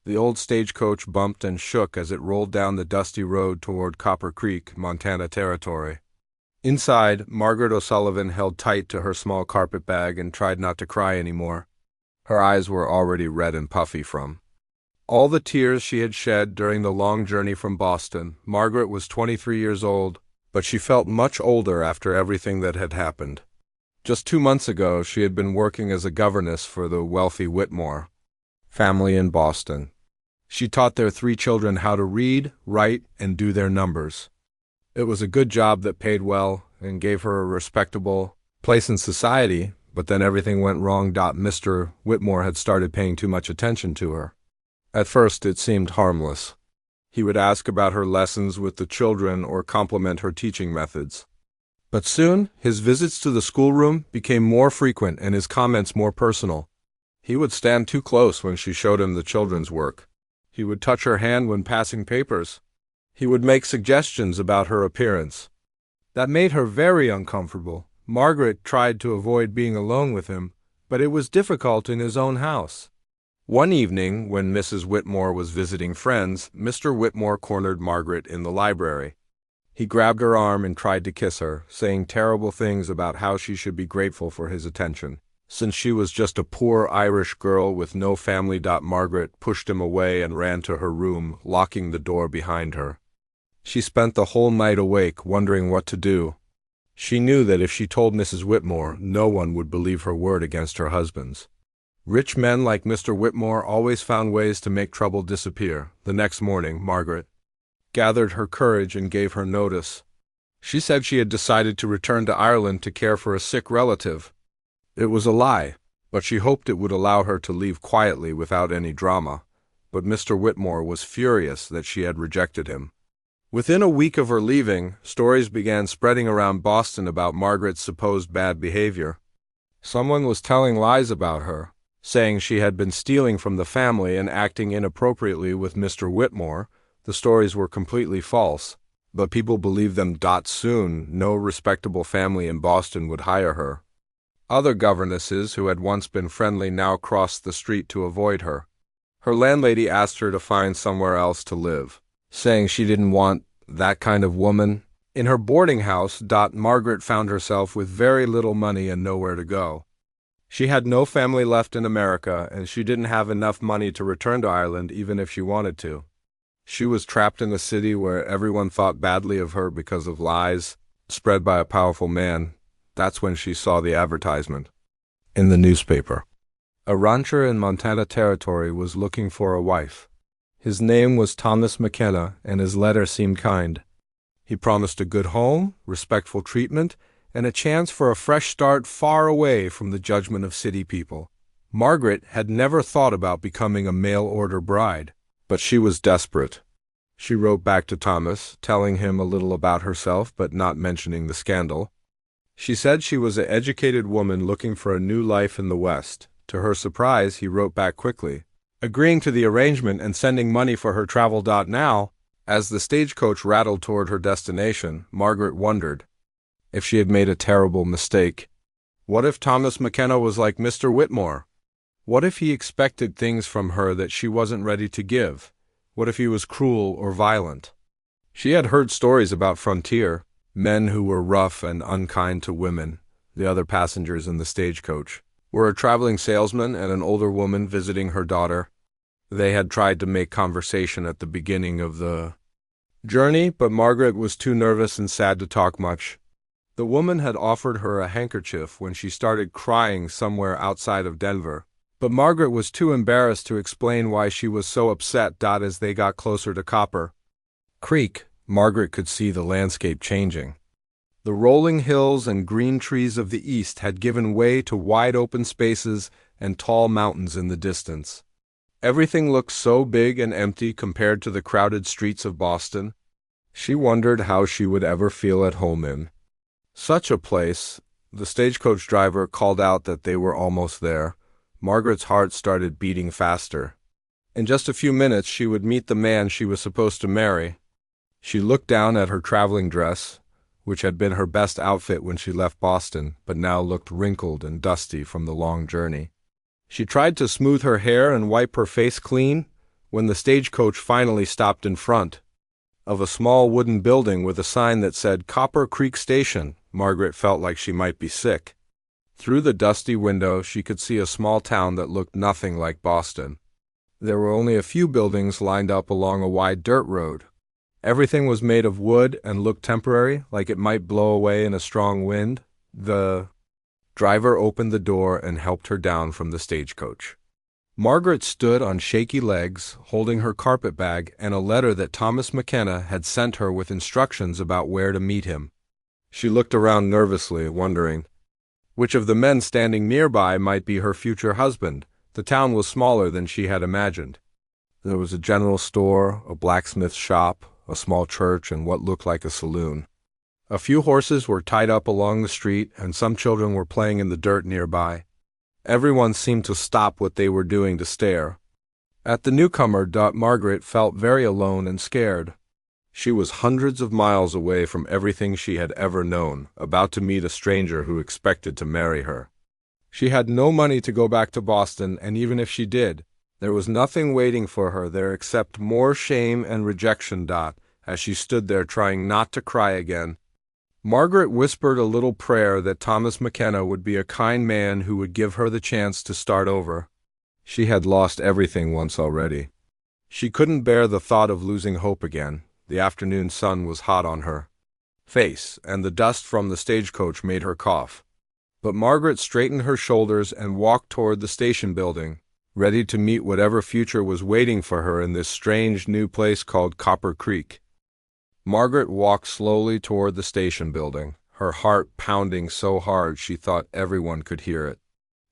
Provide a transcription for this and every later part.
The old stagecoach bumped and shook as it rolled down the dusty road toward Copper Creek, Montana Territory. Inside, Margaret O'Sullivan held tight to her small carpet bag and tried not to cry anymore. Her eyes were already red and puffy from all the tears she had shed during the long journey from Boston. Margaret was 23 years old, but she felt much older after everything that had happened. Just 2 months ago, she had been working as a governess for the wealthy Whitmore family in Boston. She taught their 3 children how to read, write, and do their numbers. It was a good job that paid well and gave her a respectable place in society, but then everything went wrong. Mr. Whitmore had started paying too much attention to her. At first, it seemed harmless. He would ask about her lessons with the children or compliment her teaching methods. But soon, his visits to the schoolroom became more frequent and his comments more personal. He would stand too close when she showed him the children's work. He would touch her hand when passing papers. He would make suggestions about her appearance. That made her very uncomfortable. Margaret tried to avoid being alone with him, but it was difficult in his own house. One evening, when Mrs. Whitmore was visiting friends, Mr. Whitmore cornered Margaret in the library. He grabbed her arm and tried to kiss her, saying terrible things about how she should be grateful for his attention, since she was just a poor Irish girl with no family. Margaret pushed him away and ran to her room, locking the door behind her. She spent the whole night awake, wondering what to do. She knew that if she told Mrs. Whitmore, no one would believe her word against her husband's. Rich men like Mr. Whitmore always found ways to make trouble disappear. The next morning, Margaret gathered her courage and gave her notice. She said she had decided to return to Ireland to care for a sick relative. It was a lie, but she hoped it would allow her to leave quietly without any drama. But Mr. Whitmore was furious that she had rejected him. Within a week of her leaving, stories began spreading around Boston about Margaret's supposed bad behavior. Someone was telling lies about her, saying she had been stealing from the family and acting inappropriately with Mr. Whitmore. The stories were completely false, but people believed them. Soon, no respectable family in Boston would hire her. Other governesses who had once been friendly now crossed the street to avoid her. Her landlady asked her to find somewhere else to live, saying she didn't want that kind of woman in her boarding house. Margaret found herself with very little money and nowhere to go. She had no family left in America, and she didn't have enough money to return to Ireland even if she wanted to. She was trapped in a city where everyone thought badly of her because of lies spread by a powerful man. That's when she saw the advertisement in the newspaper. A rancher in Montana Territory was looking for a wife. His name was Thomas McKenna, and his letter seemed kind. He promised a good home, respectful treatment, and a chance for a fresh start far away from the judgment of city people. Margaret had never thought about becoming a mail-order bride, but she was desperate. She wrote back to Thomas, telling him a little about herself but not mentioning the scandal. She said she was an educated woman looking for a new life in the West. To her surprise, he wrote back quickly, agreeing to the arrangement and sending money for her travel. Now, as the stagecoach rattled toward her destination, Margaret wondered if she had made a terrible mistake. What if Thomas McKenna was like Mr. Whitmore? What if he expected things from her that she wasn't ready to give? What if he was cruel or violent? She had heard stories about frontier men who were rough and unkind to women. The other passengers in the stagecoach were a traveling salesman and an older woman visiting her daughter. They had tried to make conversation at the beginning of the journey, but Margaret was too nervous and sad to talk much. The woman had offered her a handkerchief when she started crying somewhere outside of Denver, but Margaret was too embarrassed to explain why she was so upset. As they got closer to Copper Creek, Margaret could see the landscape changing. The rolling hills and green trees of the east had given way to wide open spaces and tall mountains in the distance. Everything looked so big and empty compared to the crowded streets of Boston. She wondered how she would ever feel at home in such a place. The stagecoach driver called out that they were almost there. Margaret's heart started beating faster. In just a few minutes she would meet the man she was supposed to marry. She looked down at her traveling dress, which had been her best outfit when she left Boston, but now looked wrinkled and dusty from the long journey. She tried to smooth her hair and wipe her face clean. when the stagecoach finally stopped in front of a small wooden building with a sign that said Copper Creek Station, Margaret felt like she might be sick. Through the dusty window, she could see a small town that looked nothing like Boston. There were only a few buildings lined up along a wide dirt road. Everything was made of wood and looked temporary, like it might blow away in a strong wind. The driver opened the door and helped her down from the stagecoach. Margaret stood on shaky legs, holding her carpet bag and a letter that Thomas McKenna had sent her with instructions about where to meet him. She looked around nervously, wondering which of the men standing nearby might be her future husband. The town was smaller than she had imagined. There was a general store, a blacksmith shop, a small church, and what looked like a saloon. A few horses were tied up along the street, and some children were playing in the dirt nearby. Everyone seemed to stop what they were doing to stare. At the newcomer, Margaret felt very alone and scared. She was hundreds of miles away from everything she had ever known, about to meet a stranger who expected to marry her. She had no money to go back to Boston, and even if she did, there was nothing waiting for her there except more shame and rejection. As she stood there trying not to cry again, Margaret whispered a little prayer that Thomas McKenna would be a kind man who would give her the chance to start over. She had lost everything once already. She couldn't bear the thought of losing hope again. The afternoon sun was hot on her face, and the dust from the stagecoach made her cough. But Margaret straightened her shoulders and walked toward the station building, ready to meet whatever future was waiting for her in this strange new place called Copper Creek. Margaret walked slowly toward the station building, her heart pounding so hard she thought everyone could hear it.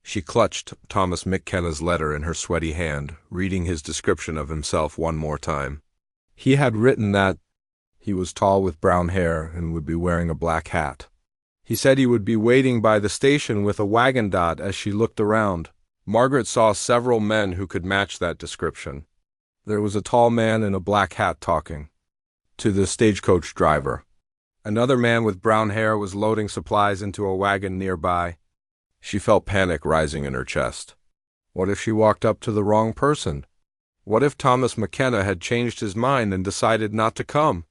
She clutched Thomas McKenna's letter in her sweaty hand, reading his description of himself one more time. He had written that he was tall with brown hair and would be wearing a black hat. He said he would be waiting by the station with a wagon. As she looked around, Margaret saw several men who could match that description. There was a tall man in a black hat talking to the stagecoach driver. Another man with brown hair was loading supplies into a wagon nearby. She felt panic rising in her chest. What if she walked up to the wrong person? What if Thomas McKenna had changed his mind and decided not to come?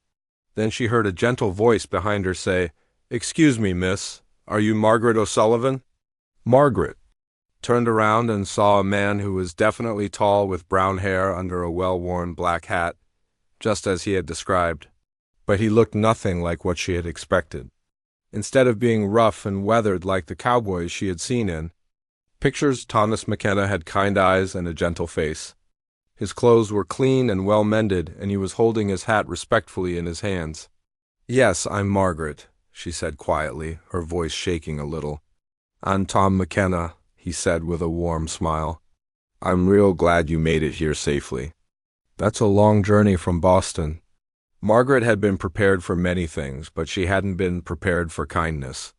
Then she heard a gentle voice behind her say, "Excuse me, miss, are you Margaret O'Sullivan?" Margaret turned around and saw a man who was definitely tall with brown hair under a well-worn black hat, just as he had described. But he looked nothing like what she had expected. Instead of being rough and weathered like the cowboys she had seen in pictures, Thomas McKenna had kind eyes and a gentle face. His clothes were clean and well-mended, and he was holding his hat respectfully in his hands. "Yes, I'm Margaret," she said quietly, her voice shaking a little. "I'm Tom McKenna," he said with a warm smile. "I'm real glad you made it here safely." "That's a long journey from Boston." Margaret had been prepared for many things, but she hadn't been prepared for kindness.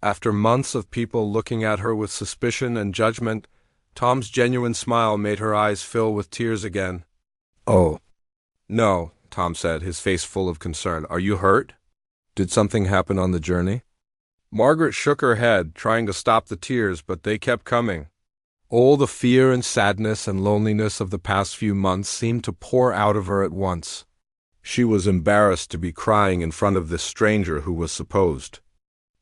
After months of people looking at her with suspicion and judgment, Tom's genuine smile made her eyes fill with tears again. "Oh, no," Tom said, his face full of concern. "Are you hurt? Did something happen on the journey?" Margaret shook her head, trying to stop the tears, but they kept coming. All the fear and sadness and loneliness of the past few months seemed to pour out of her at once. She was embarrassed to be crying in front of this stranger who was supposed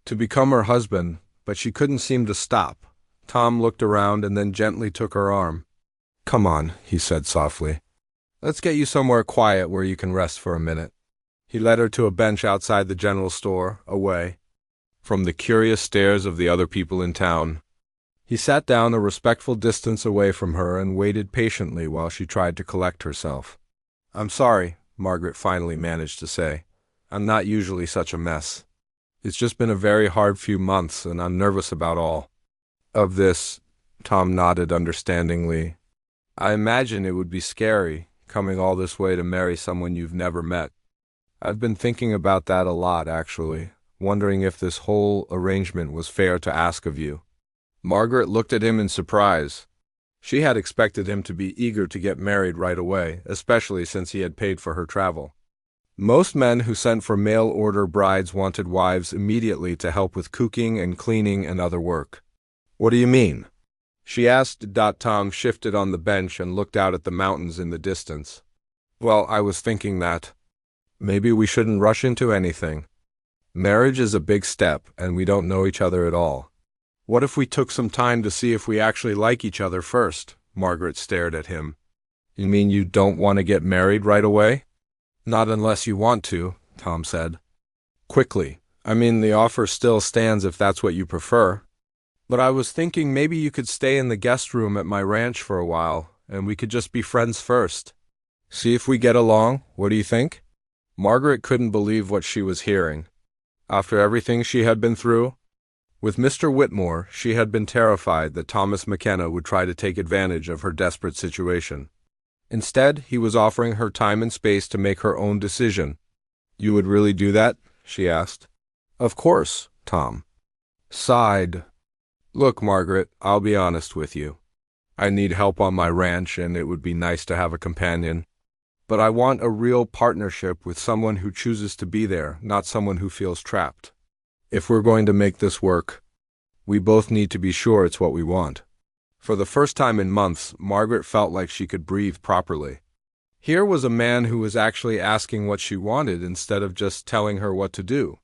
to become her husband, but she couldn't seem to stop. Tom looked around and then gently took her arm. "Come on," he said softly. "Let's get you somewhere quiet where you can rest for a minute." He led her to a bench outside the general store, away from the curious stares of the other people in town. He sat down a respectful distance away from her and waited patiently while she tried to collect herself. "I'm sorry," Margaret finally managed to say. "I'm not usually such a mess. It's just been a very hard few months, and I'm nervous about all of this." Tom nodded understandingly. "I imagine it would be scary, coming all this way to marry someone you've never met. I've been thinking about that a lot, actually, wondering if this whole arrangement was fair to ask of you." Margaret looked at him in surprise. She had expected him to be eager to get married right away, especially since he had paid for her travel. Most men who sent for mail-order brides wanted wives immediately to help with cooking and cleaning and other work. "What do you mean?" she asked. Tom shifted on the bench and looked out at the mountains in the distance. Well, I was thinking that maybe we shouldn't rush into anything. Marriage is a big step, and we don't know each other at all. What if we took some time to see if we actually like each other first? Margaret stared at him. You mean you don't want to get married right away? Not unless you want to, Tom said. Quickly. I mean, the offer still stands if that's what you prefer. But I was thinking maybe you could stay in the guest room at my ranch for a while, and we could just be friends first. See if we get along, what do you think? Margaret couldn't believe what she was hearing. After everything she had been through, with Mr. Whitmore, she had been terrified that Thomas McKenna would try to take advantage of her desperate situation. Instead, he was offering her time and space to make her own decision. You would really do that? She asked. Of course, Tom sighed. Look, Margaret, I'll be honest with you. I need help on my ranch, and it would be nice to have a companion. But I want a real partnership with someone who chooses to be there, not someone who feels trapped. If we're going to make this work, we both need to be sure it's what we want. For the first time in months, Margaret felt like she could breathe properly. Here was a man who was actually asking what she wanted instead of just telling her what to do.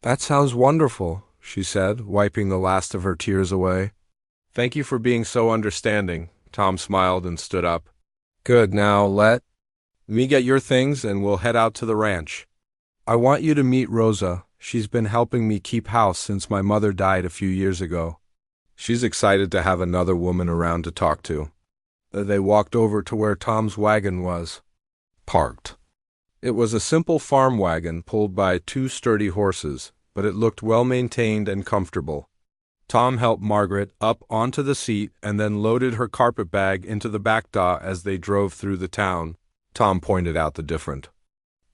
That sounds wonderful, she said, wiping the last of her tears away. Thank you for being so understanding. Tom smiled and stood up. Good, now let me get your things and we'll head out to the ranch. I want you to meet Rosa. She's been helping me keep house since my mother died a few years ago. She's excited to have another woman around to talk to. They walked over to where Tom's wagon was parked. It was a simple farm wagon pulled by 2 sturdy horses, but it looked well-maintained and comfortable. Tom helped Margaret up onto the seat and then loaded her carpet bag into the back door as they drove through the town. Tom pointed out the different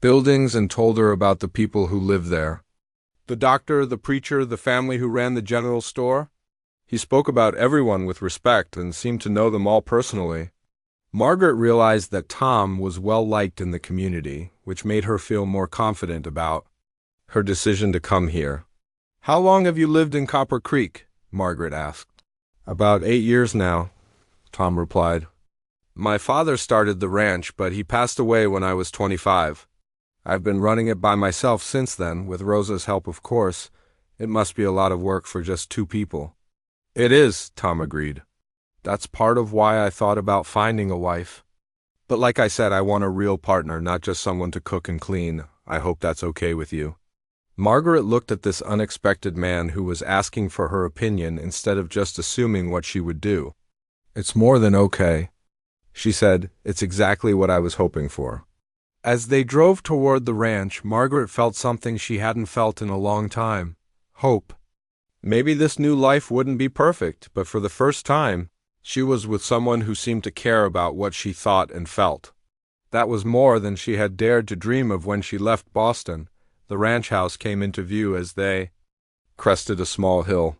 buildings and told her about the people who lived there. The doctor, the preacher, the family who ran the general store. He spoke about everyone with respect and seemed to know them all personally. Margaret realized that Tom was well-liked in the community, which made her feel more confident about her decision to come here. How long have you lived in Copper Creek? Margaret asked. About 8 years now, Tom replied. My father started the ranch, but he passed away when I was 25. I've been running it by myself since then, with Rosa's help, of course. It must be a lot of work for just 2 people. It is, Tom agreed. That's part of why I thought about finding a wife. But like I said, I want a real partner, not just someone to cook and clean. I hope that's okay with you. Margaret looked at this unexpected man who was asking for her opinion instead of just assuming what she would do. It's more than okay, she said. It's exactly what I was hoping for. As they drove toward the ranch, Margaret felt something she hadn't felt in a long time. Hope. Maybe this new life wouldn't be perfect, but for the first time, she was with someone who seemed to care about what she thought and felt. That was more than she had dared to dream of when she left Boston. The ranch house came into view as they crested a small hill.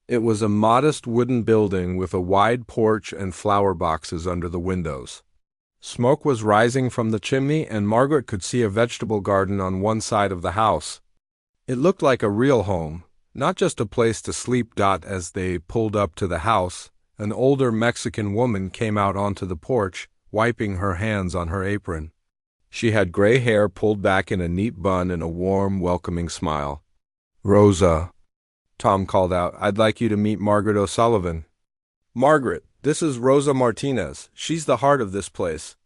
It was a modest wooden building with a wide porch and flower boxes under the windows. Smoke was rising from the chimney, and Margaret could see a vegetable garden on one side of the house. It looked like a real home, not just a place to sleep. As they pulled up to the house, an older Mexican woman came out onto the porch, wiping her hands on her apron. She had gray hair pulled back in a neat bun and a warm, welcoming smile. Rosa, Tom called out, I'd like you to meet Margaret O'Sullivan. Margaret, this is Rosa Martinez. She's the heart of this place.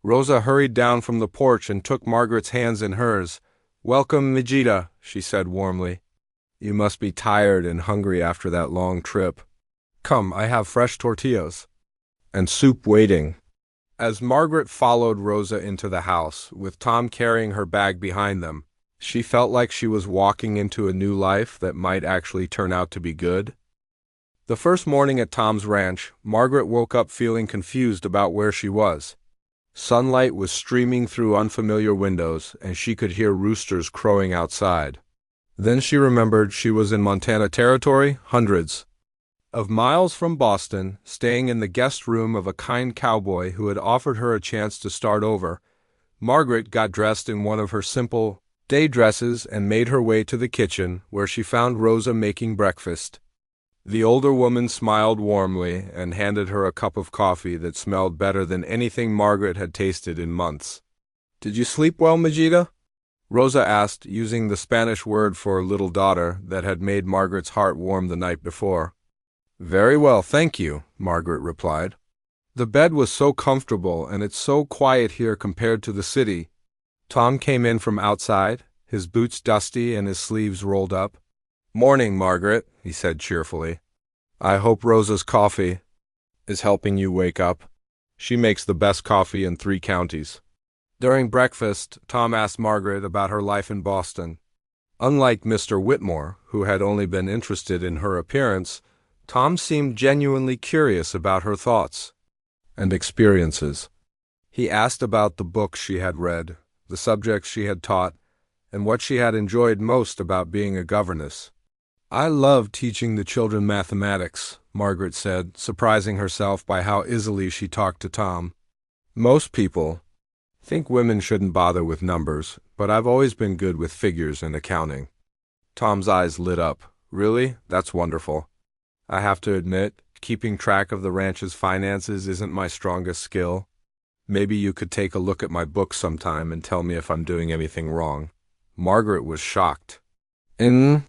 Rosa hurried down from the porch and took Margaret's hands in hers. Welcome, Mijita, she said warmly. You must be tired and hungry after that long trip. Come, I have fresh tortillas and soup waiting. As Margaret followed Rosa into the house, with Tom carrying her bag behind them, she felt like she was walking into a new life that might actually turn out to be good. The first morning at Tom's ranch, Margaret woke up feeling confused about where she was. Sunlight was streaming through unfamiliar windows, and she could hear roosters crowing outside. Then she remembered she was in Montana Territory, hundreds of miles from Boston, staying in the guest room of a kind cowboy who had offered her a chance to start over. Margaret got dressed in one of her simple day dresses and made her way to the kitchen, where she found Rosa making breakfast. The older woman smiled warmly and handed her a cup of coffee that smelled better than anything Margaret had tasted in months. "Did you sleep well, Majida?" Rosa asked, using the Spanish word for little daughter that had made Margaret's heart warm the night before. "Very well, thank you," Margaret replied. "The bed was so comfortable, and it's so quiet here compared to the city." Tom came in from outside, his boots dusty and his sleeves rolled up. "Morning, Margaret," he said cheerfully. "I hope Rosa's coffee is helping you wake up. She makes the best coffee in 3 counties. During breakfast, Tom asked Margaret about her life in Boston. Unlike Mr. Whitmore, who had only been interested in her appearance, Tom seemed genuinely curious about her thoughts and experiences. He asked about the books she had read, the subjects she had taught, and what she had enjoyed most about being a governess. "I love teaching the children mathematics," Margaret said, surprising herself by how easily she talked to Tom. "Most people think women shouldn't bother with numbers, but I've always been good with figures and accounting." Tom's eyes lit up. "Really? That's wonderful. I have to admit, keeping track of the ranch's finances isn't my strongest skill. Maybe you could take a look at my books sometime and tell me if I'm doing anything wrong." Margaret was shocked. In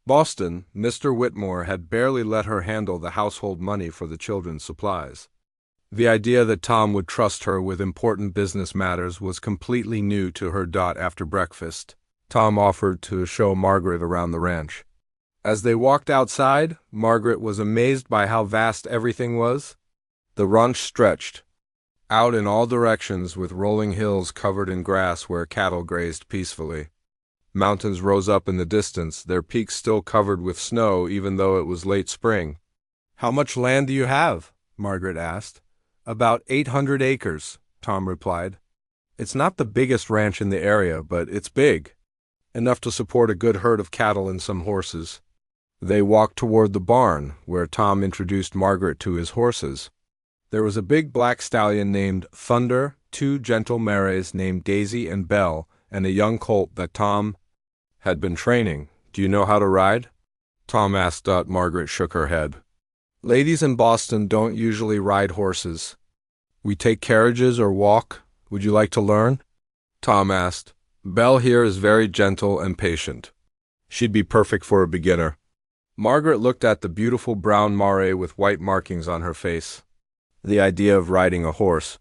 Boston, Mr. Whitmore had barely let her handle the household money for the children's supplies. The idea that Tom would trust her with important business matters was completely new to her. After breakfast, Tom offered to show Margaret around the ranch. As they walked outside, Margaret was amazed by how vast everything was. The ranch stretched out in all directions, with rolling hills covered in grass where cattle grazed peacefully. Mountains rose up in the distance, their peaks still covered with snow even though it was late spring. "How much land do you have?" Margaret asked. "About 800 acres, Tom replied. "It's not the biggest ranch in the area, but it's big, enough to support a good herd of cattle and some horses." They walked toward the barn, where Tom introduced Margaret to his horses. There was a big black stallion named Thunder, 2 gentle mares named Daisy and Belle, and a young colt that Tom had been training. "Do you know how to ride?" Tom asked. Margaret shook her head. "Ladies in Boston don't usually ride horses. We take carriages or walk. Would you like to learn?" Tom asked. "Belle here is very gentle and patient. She'd be perfect for a beginner." Margaret looked at the beautiful brown mare with white markings on her face. The idea of riding a horse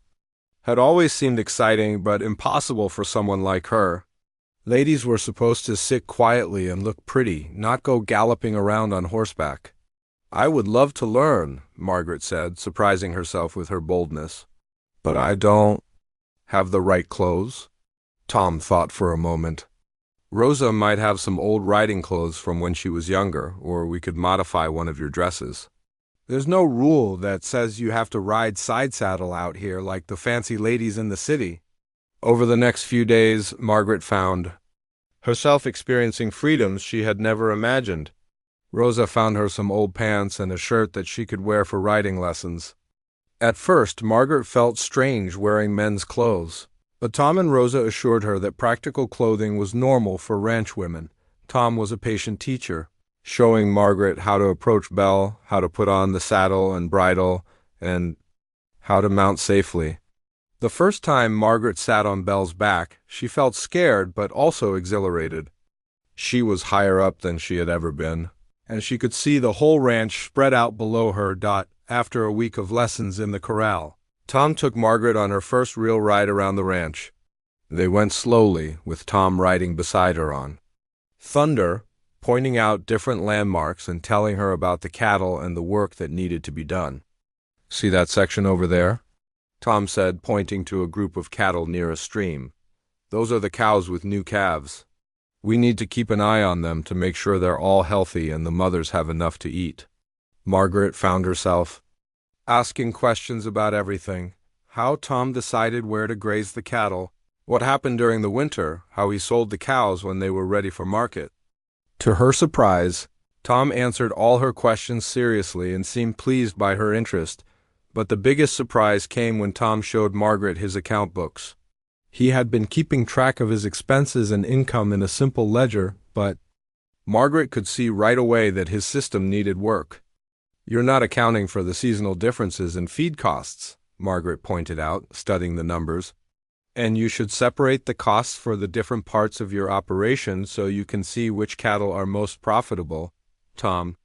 had always seemed exciting but impossible for someone like her. Ladies were supposed to sit quietly and look pretty, not go galloping around on horseback. "I would love to learn," Margaret said, surprising herself with her boldness. "But I don't have the right clothes." Tom thought for a moment. "Rosa might have some old riding clothes from when she was younger, or we could modify one of your dresses. There's no rule that says you have to ride side saddle out here like the fancy ladies in the city." Over the next few days, Margaret found herself experiencing freedoms she had never imagined. Rosa found her some old pants and a shirt that she could wear for riding lessons. At first, Margaret felt strange wearing men's clothes, but Tom and Rosa assured her that practical clothing was normal for ranch women. Tom was a patient teacher, showing Margaret how to approach Belle, how to put on the saddle and bridle, and how to mount safely. The first time Margaret sat on Belle's back, she felt scared but also exhilarated. She was higher up than she had ever been, and she could see the whole ranch spread out below her. After a week of lessons in the corral, Tom took Margaret on her first real ride around the ranch. They went slowly, with Tom riding beside her on Thunder, pointing out different landmarks and telling her about the cattle and the work that needed to be done. "See that section over there?" Tom said, pointing to a group of cattle near a stream. "Those are the cows with new calves. We need to keep an eye on them to make sure they're all healthy and the mothers have enough to eat." Margaret found herself asking questions about everything: how Tom decided where to graze the cattle, what happened during the winter, how he sold the cows when they were ready for market. To her surprise, Tom answered all her questions seriously and seemed pleased by her interest, but the biggest surprise came when Tom showed Margaret his account books. He had been keeping track of his expenses and income in a simple ledger, but Margaret could see right away that his system needed work. You're not accounting for the seasonal differences in feed costs, Margaret pointed out, studying the numbers. And you should separate the costs for the different parts of your operation so you can see which cattle are most profitable. Tom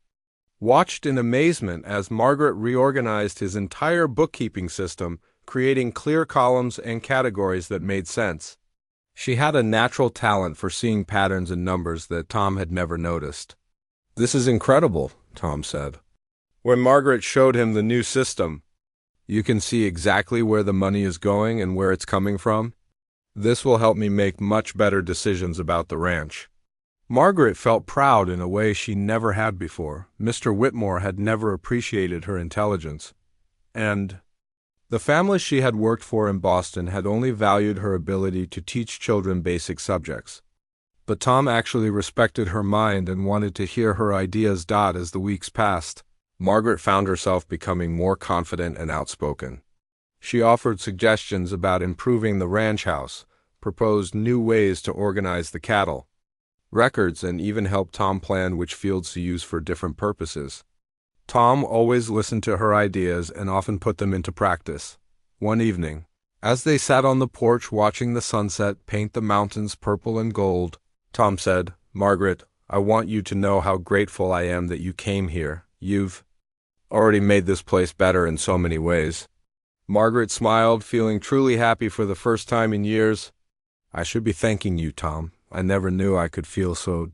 watched in amazement as Margaret reorganized his entire bookkeeping system, creating clear columns and categories that made sense. She had a natural talent for seeing patterns in numbers that Tom had never noticed. "This is incredible," Tom said. When Margaret showed him the new system, "You can see exactly where the money is going and where it's coming from. This will help me make much better decisions about the ranch." Margaret felt proud in a way she never had before. Mr. Whitmore had never appreciated her intelligence, and the family she had worked for in Boston had only valued her ability to teach children basic subjects. But Tom actually respected her mind and wanted to hear her ideas as the weeks passed. Margaret found herself becoming more confident and outspoken. She offered suggestions about improving the ranch house, proposed new ways to organize the cattle records, and even helped Tom plan which fields to use for different purposes. Tom always listened to her ideas and often put them into practice. One evening, as they sat on the porch watching the sunset paint the mountains purple and gold, Tom said, "Margaret, I want you to know how grateful I am that you came here. You've already made this place better in so many ways." Margaret smiled, feeling truly happy for the first time in years. "I should be thanking you, Tom. I never knew I could feel so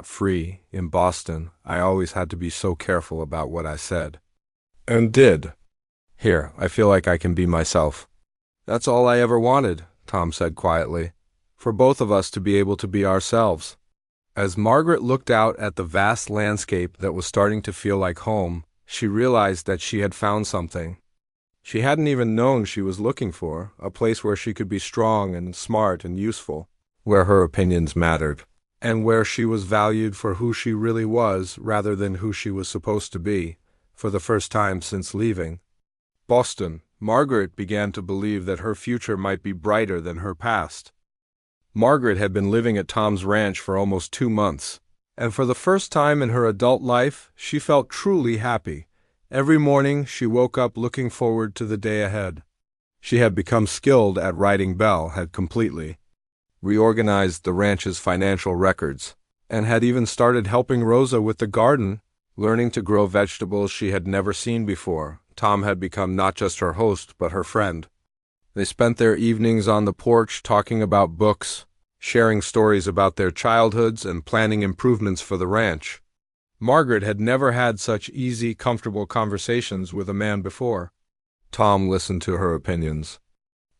free. In Boston, I always had to be so careful about what I said and did. Here, I feel like I can be myself." "That's all I ever wanted," Tom said quietly, "for both of us to be able to be ourselves." As Margaret looked out at the vast landscape that was starting to feel like home, she realized that she had found something she hadn't even known she was looking for, a place where she could be strong and smart and useful, where her opinions mattered, and where she was valued for who she really was rather than who she was supposed to be. For the first time since leaving Boston, Margaret began to believe that her future might be brighter than her past. Margaret had been living at Tom's ranch for almost 2 months, and for the first time in her adult life, she felt truly happy. Every morning, she woke up looking forward to the day ahead. She had become skilled at riding Belle, had completely reorganized the ranch's financial records, and had even started helping Rosa with the garden, learning to grow vegetables she had never seen before. Tom had become not just her host, but her friend. They spent their evenings on the porch talking about books, sharing stories about their childhoods, and planning improvements for the ranch. Margaret had never had such easy, comfortable conversations with a man before. Tom listened to her opinions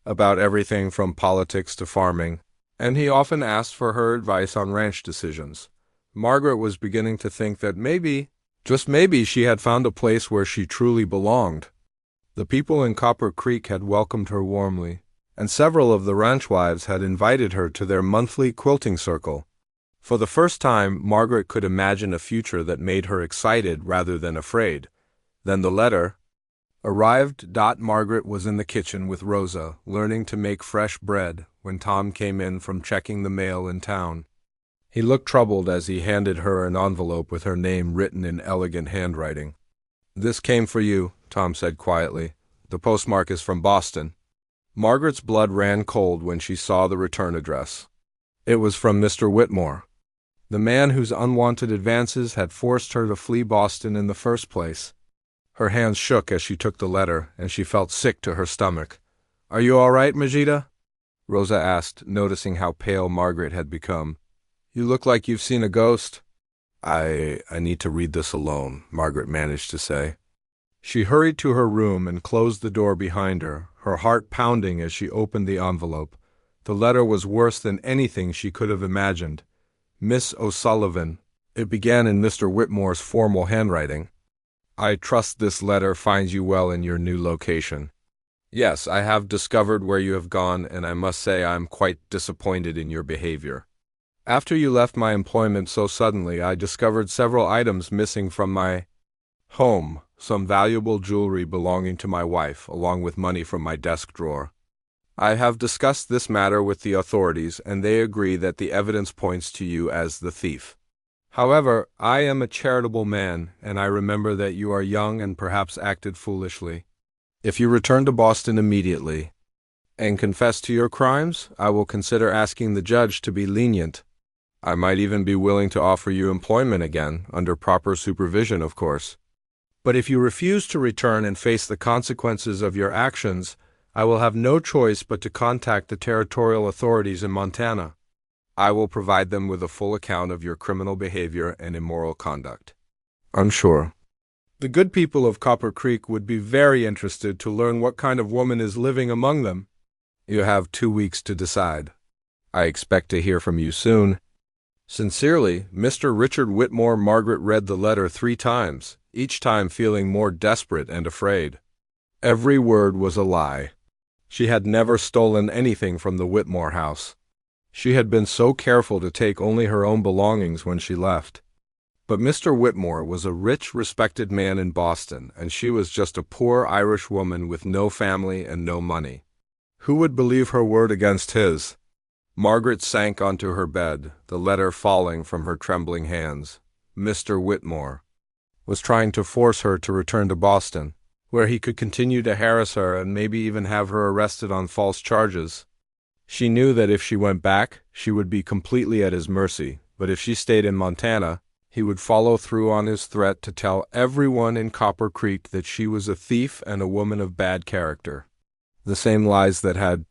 about everything from politics to farming, and he often asked for her advice on ranch decisions. Margaret was beginning to think that maybe, just maybe, she had found a place where she truly belonged. The people in Copper Creek had welcomed her warmly, and several of the ranch wives had invited her to their monthly quilting circle. For the first time, Margaret could imagine a future that made her excited rather than afraid. Then the letter arrived. Margaret was in the kitchen with Rosa, learning to make fresh bread, when Tom came in from checking the mail in town. He looked troubled as he handed her an envelope with her name written in elegant handwriting. "This came for you," Tom said quietly. "The postmark is from Boston." Margaret's blood ran cold when she saw the return address. It was from Mr. Whitmore, the man whose unwanted advances had forced her to flee Boston in the first place. Her hands shook as she took the letter, and she felt sick to her stomach. "Are you all right, Majida?" Rosa asked, noticing how pale Margaret had become. "You look like you've seen a ghost." I need to read this alone," Margaret managed to say. She hurried to her room and closed the door behind her, her heart pounding as she opened the envelope. The letter was worse than anything she could have imagined. "Miss O'Sullivan," it began in Mr. Whitmore's formal handwriting. "I trust this letter finds you well in your new location. Yes, I have discovered where you have gone, and I must say I am quite disappointed in your behavior. After you left my employment so suddenly, I discovered several items missing from my home, some valuable jewelry belonging to my wife, along with money from my desk drawer. I have discussed this matter with the authorities, and they agree that the evidence points to you as the thief." However, I am a charitable man, and I remember that you are young and perhaps acted foolishly. If you return to Boston immediately and confess to your crimes, I will consider asking the judge to be lenient. I might even be willing to offer you employment again, under proper supervision, of course. But if you refuse to return and face the consequences of your actions, I will have no choice but to contact the territorial authorities in Montana. I will provide them with a full account of your criminal behavior and immoral conduct. I'm sure the good people of Copper Creek would be very interested to learn what kind of woman is living among them. You have 2 weeks to decide. I expect to hear from you soon. Sincerely, Mr. Richard Whitmore. Margaret read the letter 3 times, each time feeling more desperate and afraid. Every word was a lie. She had never stolen anything from the Whitmore house. She had been so careful to take only her own belongings when she left. But Mr. Whitmore was a rich, respected man in Boston, and she was just a poor Irish woman with no family and no money. Who would believe her word against his? Margaret sank onto her bed, the letter falling from her trembling hands. Mr. Whitmore was trying to force her to return to Boston, where he could continue to harass her and maybe even have her arrested on false charges. She knew that if she went back, she would be completely at his mercy, but if she stayed in Montana, he would follow through on his threat to tell everyone in Copper Creek that she was a thief and a woman of bad character. The same lies that had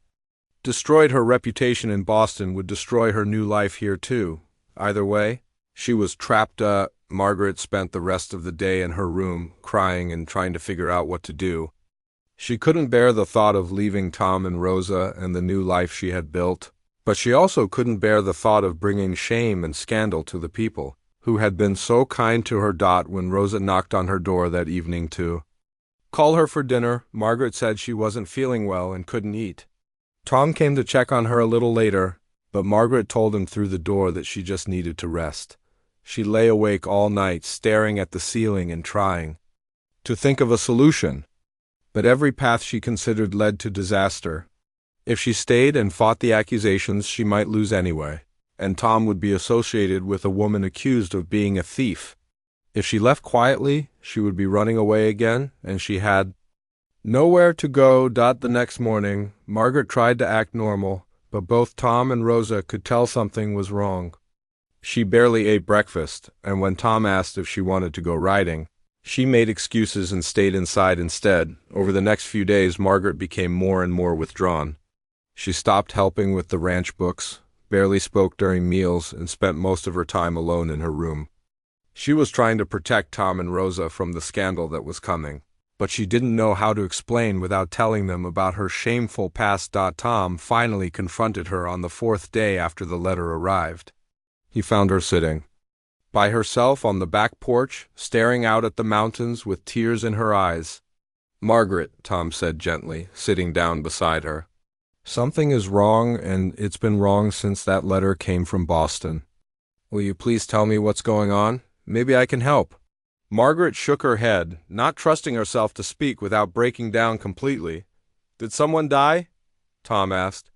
destroyed her reputation in Boston would destroy her new life here too. Either way, she was trapped. Margaret spent the rest of the day in her room, crying and trying to figure out what to do. She couldn't bear the thought of leaving Tom and Rosa and the new life she had built, but she also couldn't bear the thought of bringing shame and scandal to the people who had been so kind to her. When Rosa knocked on her door that evening to call her for dinner, Margaret said she wasn't feeling well and couldn't eat. Tom came to check on her a little later, but Margaret told him through the door that she just needed to rest. She lay awake all night, staring at the ceiling and trying to think of a solution. But every path she considered led to disaster. If she stayed and fought the accusations, she might lose anyway, and Tom would be associated with a woman accused of being a thief. If she left quietly, she would be running away again, and she had nowhere to go. The next morning, Margaret tried to act normal, but both Tom and Rosa could tell something was wrong. She barely ate breakfast, and when Tom asked if she wanted to go riding, she made excuses and stayed inside instead. Over the next few days, Margaret became more and more withdrawn. She stopped helping with the ranch books, barely spoke during meals, and spent most of her time alone in her room. She was trying to protect Tom and Rosa from the scandal that was coming, but she didn't know how to explain without telling them about her shameful past. Tom finally confronted her on the 4th day after the letter arrived. He found her sitting by herself on the back porch, staring out at the mountains with tears in her eyes. "Margaret," Tom said gently, sitting down beside her. "Something is wrong, and it's been wrong since that letter came from Boston. Will you please tell me what's going on? Maybe I can help." Margaret shook her head, not trusting herself to speak without breaking down completely. "Did someone die?" Tom asked.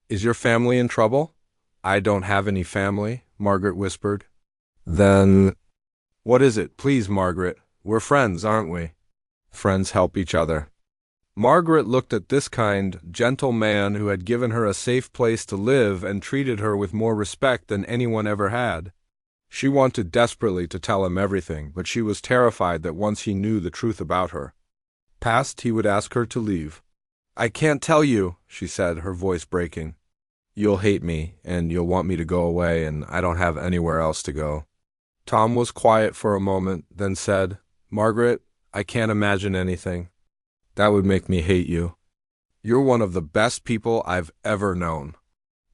"Is your family in trouble?" "I don't have any family," Margaret whispered. "Then what is it? Please, Margaret. We're friends, aren't we?" "Friends help each other." Margaret looked at this kind, gentle man who had given her a safe place to live and treated her with more respect than anyone ever had. She wanted desperately to tell him everything, but she was terrified that once he knew the truth about her past, he would ask her to leave. "I can't tell you," she said, her voice breaking. "You'll hate me, and you'll want me to go away, and I don't have anywhere else to go." Tom was quiet for a moment, then said, "Margaret, I can't imagine anything. That would make me hate you. You're one of the best people I've ever known.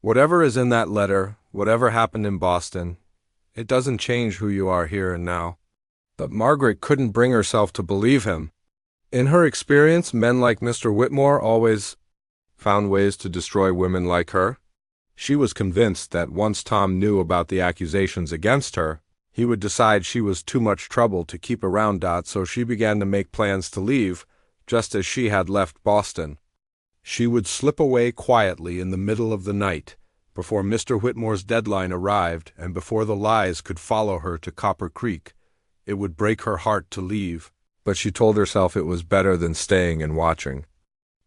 Whatever is in that letter, whatever happened in Boston, it doesn't change who you are here and now." But Margaret couldn't bring herself to believe him. In her experience, men like Mr. Whitmore always found ways to destroy women like her. She was convinced that once Tom knew about the accusations against her, he would decide she was too much trouble to keep around. So she began to make plans to leave, just as she had left Boston. She would slip away quietly in the middle of the night, before Mr. Whitmore's deadline arrived and before the lies could follow her to Copper Creek. It would break her heart to leave, but she told herself it was better than staying and watching.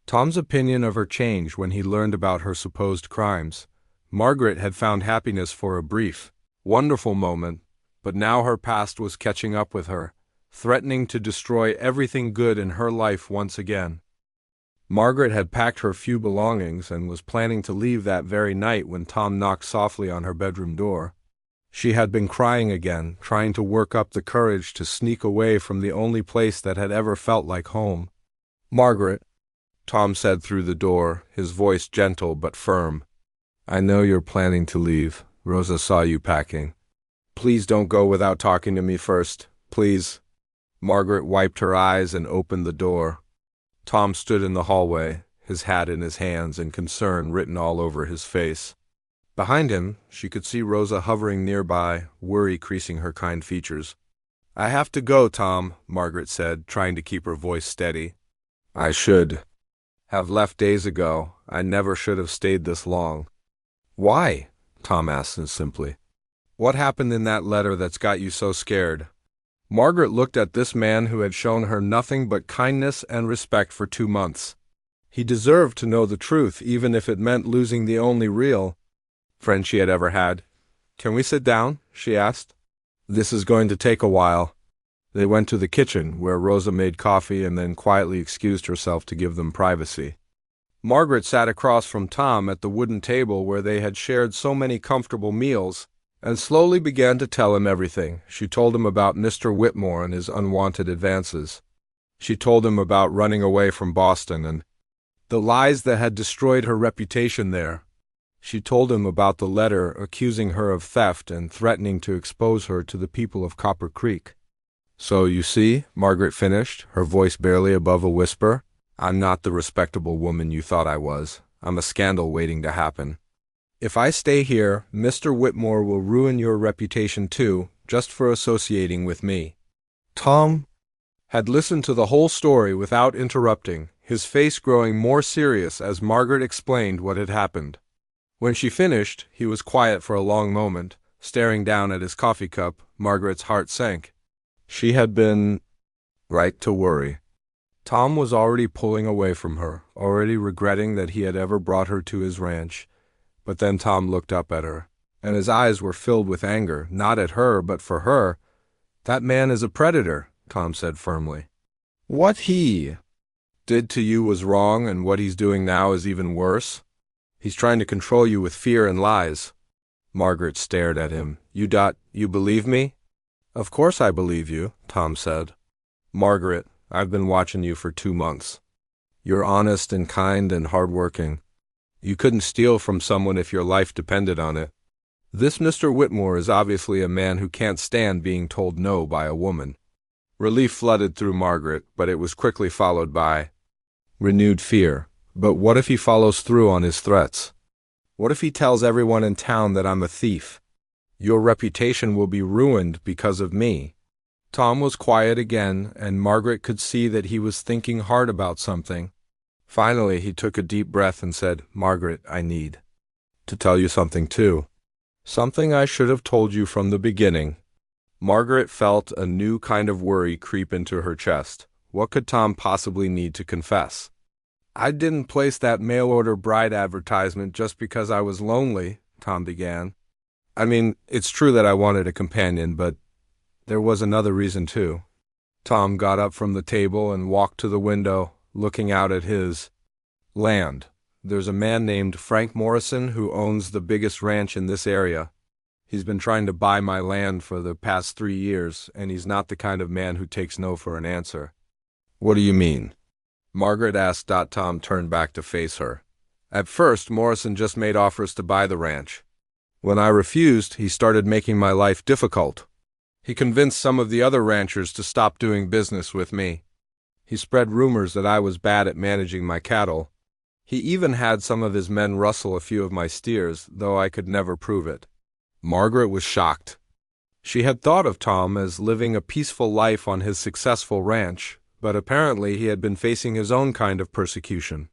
Tom's opinion of her changed when he learned about her supposed crimes. Margaret had found happiness for a brief, wonderful moment, but now her past was catching up with her, threatening to destroy everything good in her life once again. Margaret had packed her few belongings and was planning to leave that very night when Tom knocked softly on her bedroom door. She had been crying again, trying to work up the courage to sneak away from the only place that had ever felt like home. "Margaret," Tom said through the door, his voice gentle but firm. "I know you're planning to leave. Rosa saw you packing. Please don't go without talking to me first. Please." Margaret wiped her eyes and opened the door. Tom stood in the hallway, his hat in his hands and concern written all over his face. Behind him, she could see Rosa hovering nearby, worry creasing her kind features. "I have to go, Tom," Margaret said, trying to keep her voice steady. "I should have left days ago. I never should have stayed this long." "Why?" Tom asked simply. "What happened in that letter that's got you so scared?" Margaret looked at this man who had shown her nothing but kindness and respect for 2 months. He deserved to know the truth, even if it meant losing the only real friend she had ever had. "Can we sit down?" she asked. "This is going to take a while." They went to the kitchen, where Rosa made coffee and then quietly excused herself to give them privacy. Margaret sat across from Tom at the wooden table where they had shared so many comfortable meals, and slowly began to tell him everything. She told him about Mr. Whitmore and his unwanted advances. She told him about running away from Boston and the lies that had destroyed her reputation there. She told him about the letter accusing her of theft and threatening to expose her to the people of Copper Creek. "So, you see," Margaret finished, her voice barely above a whisper, "I'm not the respectable woman you thought I was. I'm a scandal waiting to happen. If I stay here, Mr. Whitmore will ruin your reputation too, just for associating with me." Tom had listened to the whole story without interrupting, his face growing more serious as Margaret explained what had happened. When she finished, he was quiet for a long moment, staring down at his coffee cup. Margaret's heart sank. She had been right to worry. Tom was already pulling away from her, already regretting that he had ever brought her to his ranch. But then Tom looked up at her, and his eyes were filled with anger, not at her, but for her. "That man is a predator," Tom said firmly. "What he did to you was wrong, and what he's doing now is even worse. He's trying to control you with fear and lies." Margaret stared at him. You believe me?" "Of course I believe you," Tom said. "Margaret, I've been watching you for 2 months. You're honest and kind and hardworking. You couldn't steal from someone if your life depended on it. This Mr. Whitmore is obviously a man who can't stand being told no by a woman." Relief flooded through Margaret, but it was quickly followed by renewed fear. But what if he follows through on his threats? What if he tells everyone in town that I'm a thief? Your reputation will be ruined because of me. Tom was quiet again, and Margaret could see that he was thinking hard about something. Finally, he took a deep breath and said, "Margaret, I need to tell you something too. Something I should have told you from the beginning." Margaret felt a new kind of worry creep into her chest. What could Tom possibly need to confess? "I didn't place that mail-order bride advertisement just because I was lonely," Tom began. "I mean, it's true that I wanted a companion, but there was another reason too." Tom got up from the table and walked to the window, looking out at his land. "There's a man named Frank Morrison who owns the biggest ranch in this area. He's been trying to buy my land for the past 3 years, and he's not the kind of man who takes no for an answer." "What do you mean?" Margaret asked. Tom turned back to face her. "At first, Morrison just made offers to buy the ranch. When I refused, he started making my life difficult. He convinced some of the other ranchers to stop doing business with me. He spread rumors that I was bad at managing my cattle. He even had some of his men rustle a few of my steers, though I could never prove it." Margaret was shocked. She had thought of Tom as living a peaceful life on his successful ranch, but apparently he had been facing his own kind of persecution.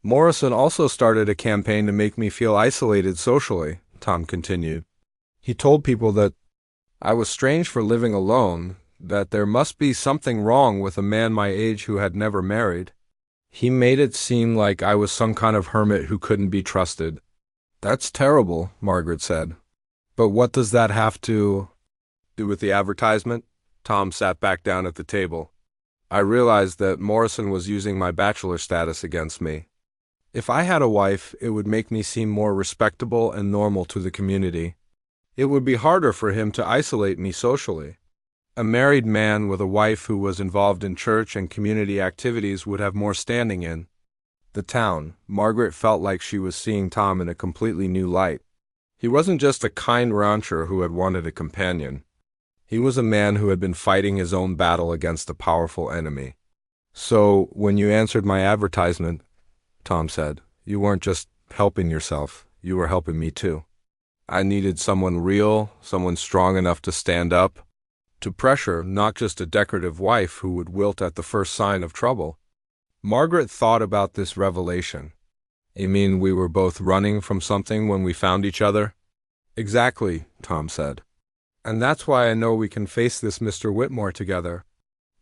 Morrison also started a campaign to make me feel isolated socially, Tom continued. He told people that I was strange for living alone, that there must be something wrong with a man my age who had never married. He made it seem like I was some kind of hermit who couldn't be trusted. That's terrible, Margaret said. But what does that have to do with the advertisement? Tom sat back down at the table. I realized that Morrison was using my bachelor status against me. If I had a wife, it would make me seem more respectable and normal to the community. It would be harder for him to isolate me socially. A married man with a wife who was involved in church and community activities would have more standing in the town. Margaret felt like she was seeing Tom in a completely new light. He wasn't just a kind rancher who had wanted a companion. He was a man who had been fighting his own battle against a powerful enemy. So, when you answered my advertisement, Tom said, you weren't just helping yourself, you were helping me too. I needed someone real, someone strong enough to stand up to pressure, not just a decorative wife who would wilt at the first sign of trouble. Margaret thought about this revelation. You mean we were both running from something when we found each other? Exactly, Tom said. And that's why I know we can face this Mr. Whitmore together.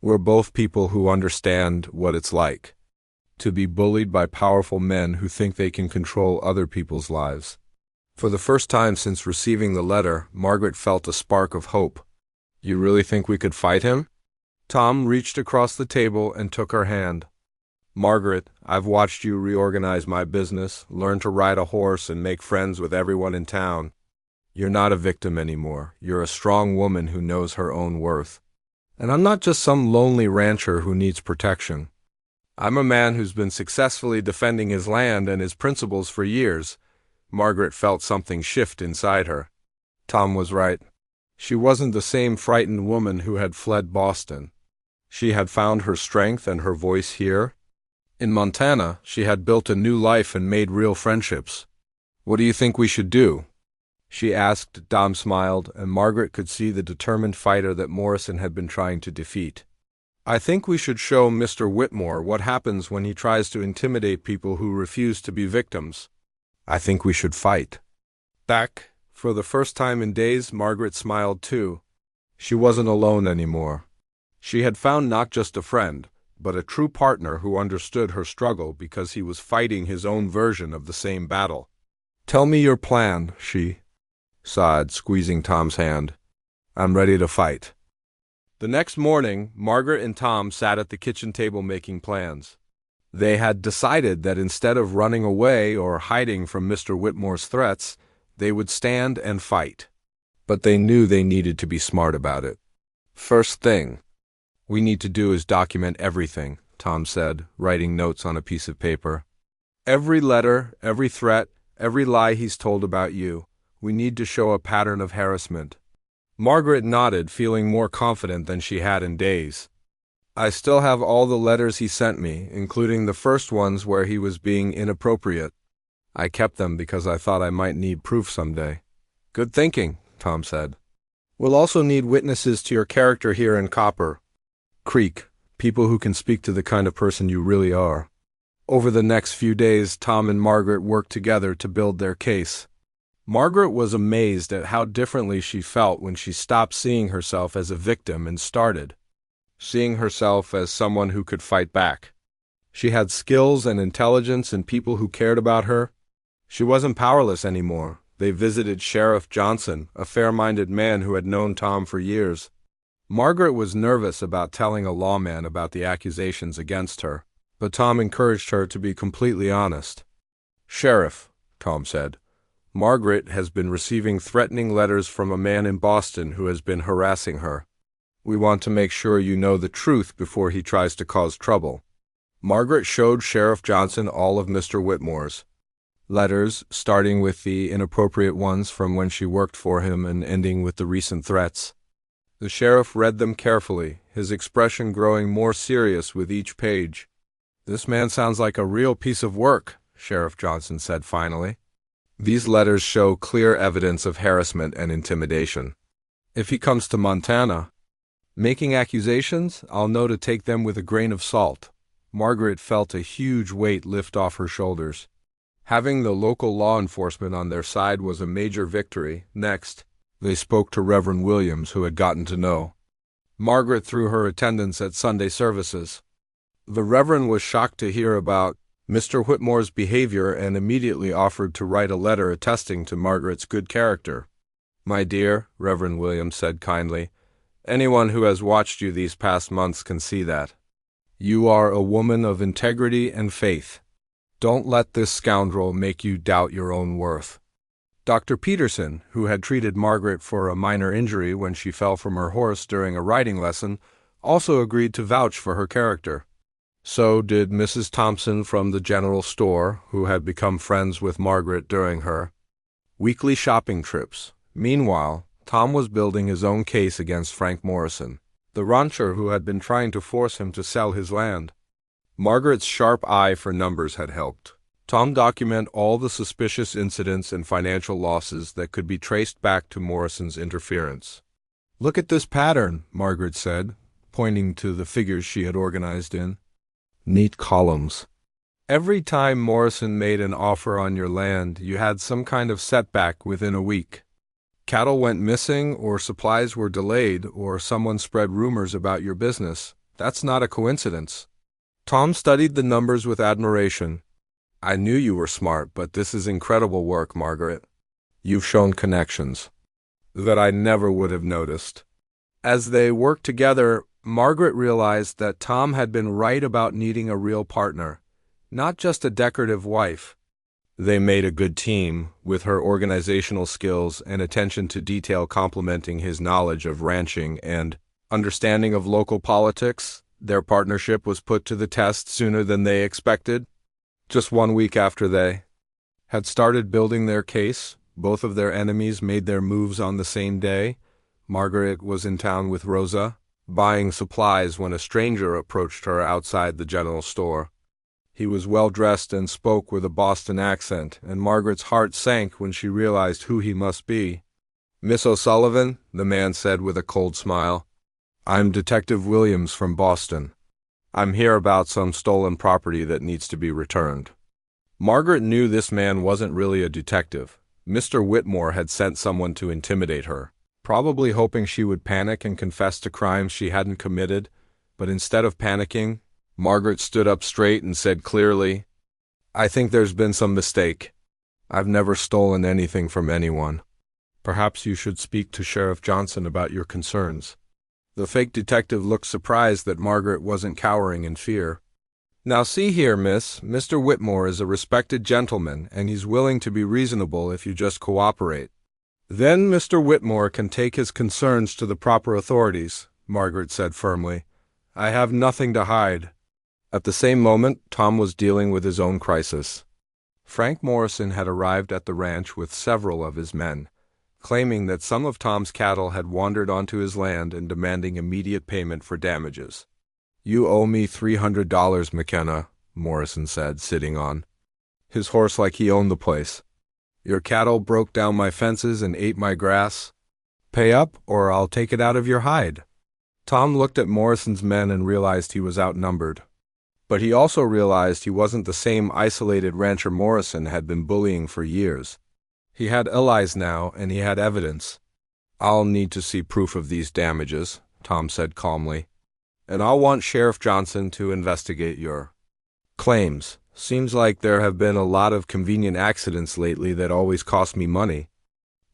We're both people who understand what it's like to be bullied by powerful men who think they can control other people's lives. For the first time since receiving the letter, Margaret felt a spark of hope. You really think we could fight him? Tom reached across the table and took her hand. Margaret, I've watched you reorganize my business, learn to ride a horse, and make friends with everyone in town. You're not a victim anymore. You're a strong woman who knows her own worth. And I'm not just some lonely rancher who needs protection. I'm a man who's been successfully defending his land and his principles for years. Margaret felt something shift inside her. Tom was right. She wasn't the same frightened woman who had fled Boston. She had found her strength and her voice here. In Montana, she had built a new life and made real friendships. What do you think we should do? She asked. Tom smiled, and Margaret could see the determined fighter that Morrison had been trying to defeat. I think we should show Mr. Whitmore what happens when he tries to intimidate people who refuse to be victims. I think we should fight. Back. For the first time in days, Margaret smiled too. She wasn't alone anymore. She had found not just a friend, but a true partner who understood her struggle because he was fighting his own version of the same battle. Tell me your plan, she sighed, squeezing Tom's hand. I'm ready to fight. The next morning, Margaret and Tom sat at the kitchen table making plans. They had decided that instead of running away or hiding from Mr. Whitmore's threats, they would stand and fight. But they knew they needed to be smart about it. First thing we need to do is document everything, Tom said, writing notes on a piece of paper. Every letter, every threat, every lie he's told about you. We need to show a pattern of harassment. Margaret nodded, feeling more confident than she had in days. I still have all the letters he sent me, including the first ones where he was being inappropriate. I kept them because I thought I might need proof someday. Good thinking, Tom said. We'll also need witnesses to your character here in Copper Creek, people who can speak to the kind of person you really are. Over the next few days, Tom and Margaret worked together to build their case. Margaret was amazed at how differently she felt when she stopped seeing herself as a victim and started seeing herself as someone who could fight back. She had skills and intelligence and people who cared about her. She wasn't powerless anymore. They visited Sheriff Johnson, a fair-minded man who had known Tom for years. Margaret was nervous about telling a lawman about the accusations against her, but Tom encouraged her to be completely honest. Sheriff, Tom said, Margaret has been receiving threatening letters from a man in Boston who has been harassing her. We want to make sure you know the truth before he tries to cause trouble. Margaret showed Sheriff Johnson all of Mr. Whitmore's letters, starting with the inappropriate ones from when she worked for him and ending with the recent threats. The sheriff read them carefully, his expression growing more serious with each page. This man sounds like a real piece of work, Sheriff Johnson said finally. These letters show clear evidence of harassment and intimidation. If he comes to Montana, making accusations, I'll know to take them with a grain of salt. Margaret felt a huge weight lift off her shoulders. Having the local law enforcement on their side was a major victory. Next, they spoke to Reverend Williams, who had gotten to know Margaret through her attendance at Sunday services. The Reverend was shocked to hear about Mr. Whitmore's behavior and immediately offered to write a letter attesting to Margaret's good character. "My dear," Reverend Williams said kindly, "anyone who has watched you these past months can see that you are a woman of integrity and faith. Don't let this scoundrel make you doubt your own worth." Dr. Peterson, who had treated Margaret for a minor injury when she fell from her horse during a riding lesson, also agreed to vouch for her character. So did Mrs. Thompson from the general store, who had become friends with Margaret during her weekly shopping trips. Meanwhile, Tom was building his own case against Frank Morrison, the rancher who had been trying to force him to sell his land. Margaret's sharp eye for numbers had helped Tom document all the suspicious incidents and financial losses that could be traced back to Morrison's interference. "Look at this pattern," Margaret said, pointing to the figures she had organized in neat columns. "Every time Morrison made an offer on your land, you had some kind of setback within a week. Cattle went missing, or supplies were delayed, or someone spread rumors about your business. That's not a coincidence." Tom studied the numbers with admiration. "I knew you were smart, but this is incredible work, Margaret. You've shown connections that I never would have noticed." As they worked together, Margaret realized that Tom had been right about needing a real partner, not just a decorative wife. They made a good team, with her organizational skills and attention to detail complementing his knowledge of ranching and understanding of local politics. Their partnership was put to the test sooner than they expected. Just 1 week after they had started building their case, both of their enemies made their moves on the same day. Margaret was in town with Rosa, buying supplies, when a stranger approached her outside the general store. He was well-dressed and spoke with a Boston accent, and Margaret's heart sank when she realized who he must be. "Miss O'Sullivan," the man said with a cold smile, "I'm Detective Williams from Boston. I'm here about some stolen property that needs to be returned." Margaret knew this man wasn't really a detective. Mr. Whitmore had sent someone to intimidate her, probably hoping she would panic and confess to crimes she hadn't committed. But instead of panicking, Margaret stood up straight and said clearly, "I think there's been some mistake. I've never stolen anything from anyone. Perhaps you should speak to Sheriff Johnson about your concerns." The fake detective looked surprised that Margaret wasn't cowering in fear. "Now see here, miss, Mr. Whitmore is a respected gentleman, and he's willing to be reasonable if you just cooperate. Then Mr. Whitmore can take his concerns to the proper authorities," Margaret said firmly. "I have nothing to hide." At the same moment, Tom was dealing with his own crisis. Frank Morrison had arrived at the ranch with several of his men, claiming that some of Tom's cattle had wandered onto his land and demanding immediate payment for damages. "You owe me $300, McKenna," Morrison said, sitting on his horse like he owned the place. "Your cattle broke down my fences and ate my grass. Pay up, or I'll take it out of your hide." Tom looked at Morrison's men and realized he was outnumbered. But he also realized he wasn't the same isolated rancher Morrison had been bullying for years. He had allies now, and he had evidence. "I'll need to see proof of these damages," Tom said calmly. "And I'll want Sheriff Johnson to investigate your claims. Seems like there have been a lot of convenient accidents lately that always cost me money."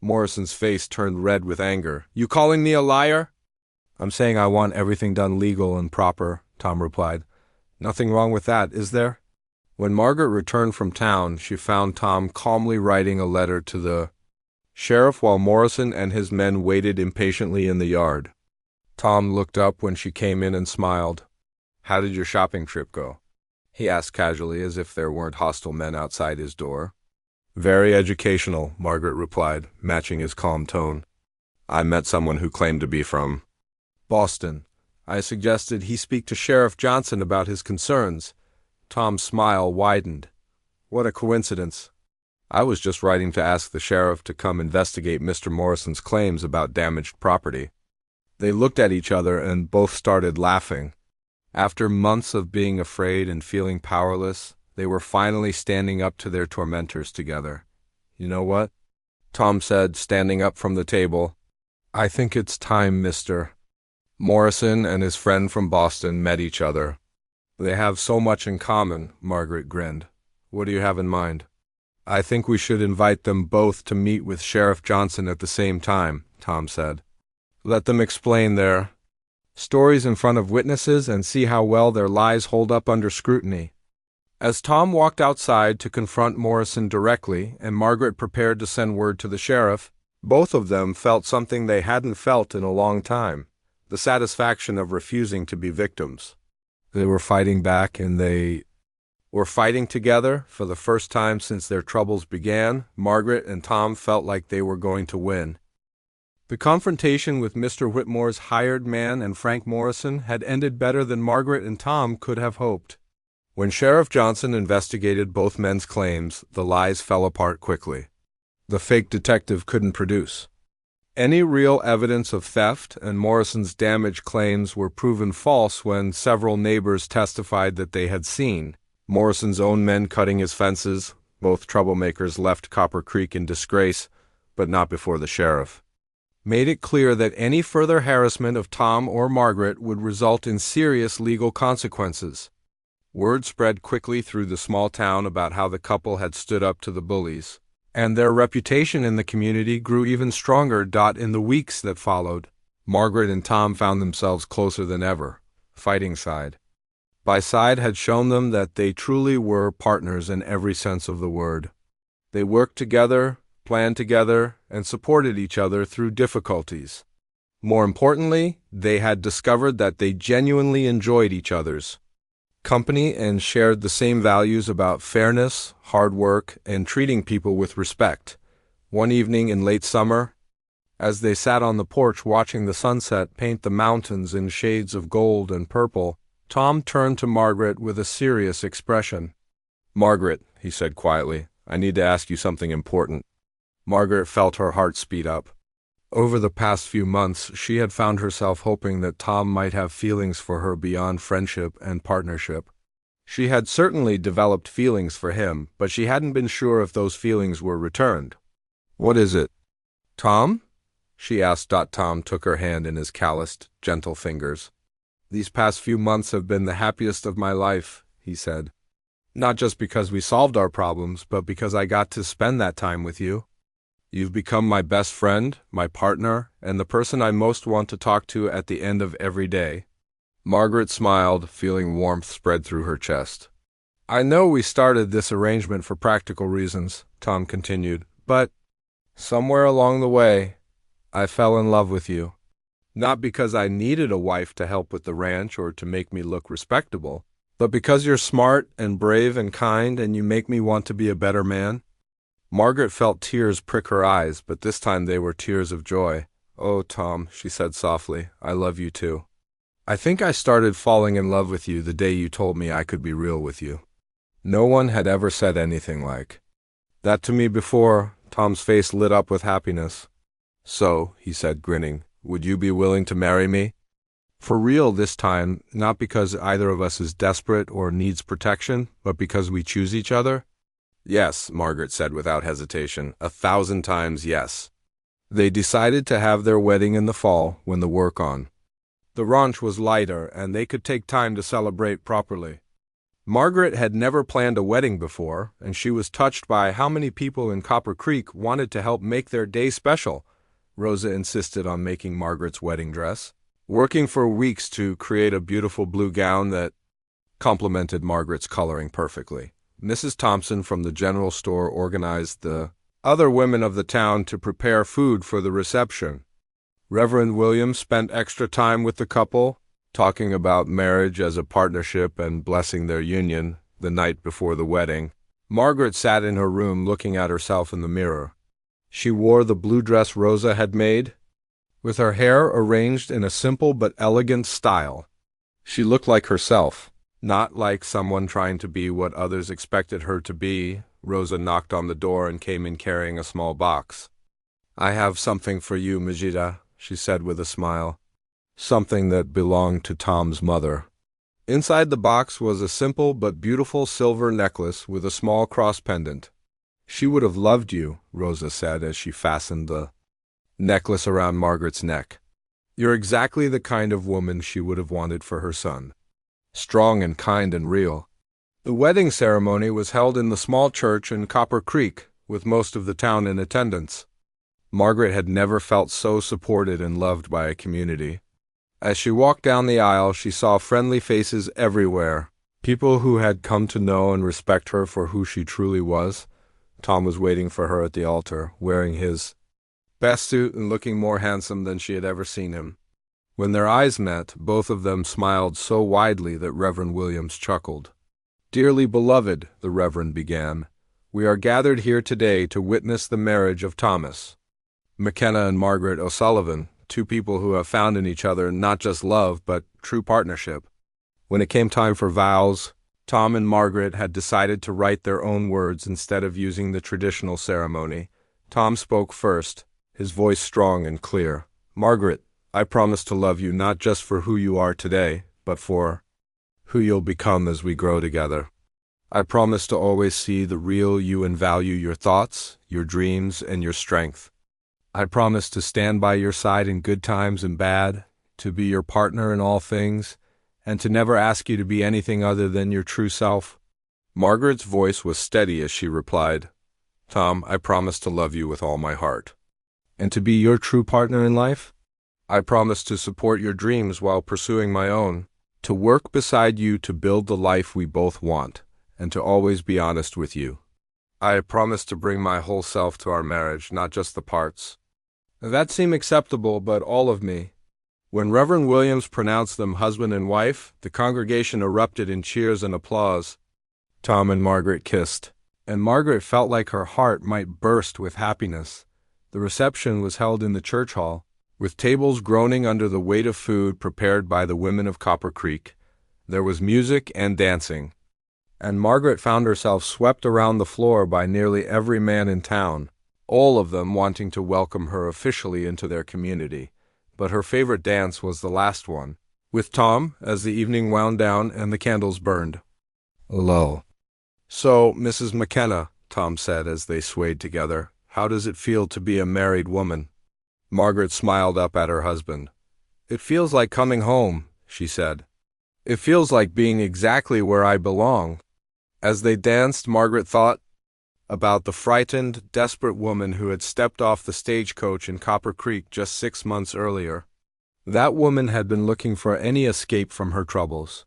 Morrison's face turned red with anger. "You calling me a liar?" "I'm saying I want everything done legal and proper," Tom replied. "Nothing wrong with that, is there?" When Margaret returned from town, she found Tom calmly writing a letter to the sheriff while Morrison and his men waited impatiently in the yard. Tom looked up when she came in and smiled. "How did your shopping trip go?" he asked casually, as if there weren't hostile men outside his door. "Very educational," Margaret replied, matching his calm tone. "I met someone who claimed to be from Boston. I suggested he speak to Sheriff Johnson about his concerns." Tom's smile widened. "What a coincidence. I was just writing to ask the sheriff to come investigate Mr. Morrison's claims about damaged property." They looked at each other and both started laughing. After months of being afraid and feeling powerless, they were finally standing up to their tormentors together. "You know what?" Tom said, standing up from the table. "I think it's time, Mr. Morrison and his friend from Boston met each other. They have so much in common," Margaret grinned. "What do you have in mind?" "I think we should invite them both to meet with Sheriff Johnson at the same time," Tom said. "Let them explain their stories in front of witnesses and see how well their lies hold up under scrutiny." As Tom walked outside to confront Morrison directly and Margaret prepared to send word to the sheriff, both of them felt something they hadn't felt in a long time, the satisfaction of refusing to be victims. They were fighting back, and they were fighting together for the first time since their troubles began. Margaret and Tom felt like they were going to win. The confrontation with Mr. Whitmore's hired man and Frank Morrison had ended better than Margaret and Tom could have hoped. When Sheriff Johnson investigated both men's claims, the lies fell apart quickly. The fake detective couldn't produce any real evidence of theft, and Morrison's damage claims were proven false when several neighbors testified that they had seen Morrison's own men cutting his fences. Both troublemakers left Copper Creek in disgrace, but not before the sheriff made it clear that any further harassment of Tom or Margaret would result in serious legal consequences. Word spread quickly through the small town about how the couple had stood up to the bullies, and their reputation in the community grew even stronger. In the weeks that followed, Margaret and Tom found themselves closer than ever. Fighting side by side had shown them that they truly were partners in every sense of the word. They worked together, planned together, and supported each other through difficulties. More importantly, they had discovered that they genuinely enjoyed each other's company and shared the same values about fairness, hard work, and treating people with respect. One evening in late summer, as they sat on the porch watching the sunset paint the mountains in shades of gold and purple, Tom turned to Margaret with a serious expression. "Margaret," he said quietly, "I need to ask you something important." Margaret felt her heart speed up. Over the past few months, she had found herself hoping that Tom might have feelings for her beyond friendship and partnership. She had certainly developed feelings for him, but she hadn't been sure if those feelings were returned. "What is it, Tom?" she asked. Tom took her hand in his calloused, gentle fingers. "These past few months have been the happiest of my life," he said. "Not just because we solved our problems, but because I got to spend that time with you. You've become my best friend, my partner, and the person I most want to talk to at the end of every day." Margaret smiled, feeling warmth spread through her chest. "I know we started this arrangement for practical reasons," Tom continued, "but somewhere along the way, I fell in love with you. Not because I needed a wife to help with the ranch or to make me look respectable, but because you're smart and brave and kind, and you make me want to be a better man." Margaret felt tears prick her eyes, but this time they were tears of joy. "Oh, Tom," she said softly, "I love you too. I think I started falling in love with you the day you told me I could be real with you. No one had ever said anything like that to me before." Tom's face lit up with happiness. "So," he said, grinning, "would you be willing to marry me? For real this time, not because either of us is desperate or needs protection, but because we choose each other?" "Yes," Margaret said without hesitation, 1,000 times yes. They decided to have their wedding in the fall when the work on the ranch was lighter and they could take time to celebrate properly. Margaret had never planned a wedding before, and she was touched by how many people in Copper Creek wanted to help make their day special. Rosa insisted on making Margaret's wedding dress, working for weeks to create a beautiful blue gown that complemented Margaret's coloring perfectly. Mrs. Thompson from the general store organized the other women of the town to prepare food for the reception. Reverend Williams spent extra time with the couple, talking about marriage as a partnership and blessing their union the night before the wedding. Margaret sat in her room looking at herself in the mirror. She wore the blue dress Rosa had made, with her hair arranged in a simple but elegant style. She looked like herself, not like someone trying to be what others expected her to be. Rosa knocked on the door and came in carrying a small box. "I have something for you, Majida," she said with a smile. Something that belonged to Tom's mother. Inside the box was a simple but beautiful silver necklace with a small cross pendant. "She would have loved you," Rosa said as she fastened the necklace around Margaret's neck. "You're exactly the kind of woman she would have wanted for her son. Strong and kind and real." The wedding ceremony was held in the small church in Copper Creek, with most of the town in attendance. Margaret had never felt so supported and loved by a community. As she walked down the aisle, she saw friendly faces everywhere, people who had come to know and respect her for who she truly was. Tom was waiting for her at the altar, wearing his best suit and looking more handsome than she had ever seen him. When their eyes met, both of them smiled so widely that Reverend Williams chuckled. "Dearly beloved," the Reverend began, "we are gathered here today to witness the marriage of Thomas McKenna and Margaret O'Sullivan, two people who have found in each other not just love, but true partnership." When it came time for vows, Tom and Margaret had decided to write their own words instead of using the traditional ceremony. Tom spoke first, his voice strong and clear. "Margaret, I promise to love you not just for who you are today, but for who you'll become as we grow together. I promise to always see the real you and value your thoughts, your dreams, and your strength. I promise to stand by your side in good times and bad, to be your partner in all things, and to never ask you to be anything other than your true self." Margaret's voice was steady as she replied, "Tom, I promise to love you with all my heart." "And to be your true partner in life?" "I promise to support your dreams while pursuing my own, to work beside you to build the life we both want, and to always be honest with you. I promise to bring my whole self to our marriage, not just the parts." That seemed acceptable, but all of me. When Reverend Williams pronounced them husband and wife, the congregation erupted in cheers and applause. Tom and Margaret kissed, and Margaret felt like her heart might burst with happiness. The reception was held in the church hall, with tables groaning under the weight of food prepared by the women of Copper Creek. There was music and dancing, and Margaret found herself swept around the floor by nearly every man in town, all of them wanting to welcome her officially into their community. But her favorite dance was the last one, with Tom, as the evening wound down and the candles burned. Low. "So, Mrs. McKenna," Tom said as they swayed together, "how does it feel to be a married woman?" Margaret smiled up at her husband. "It feels like coming home," she said. "It feels like being exactly where I belong." As they danced, Margaret thought about the frightened, desperate woman who had stepped off the stagecoach in Copper Creek just 6 months earlier. That woman had been looking for any escape from her troubles.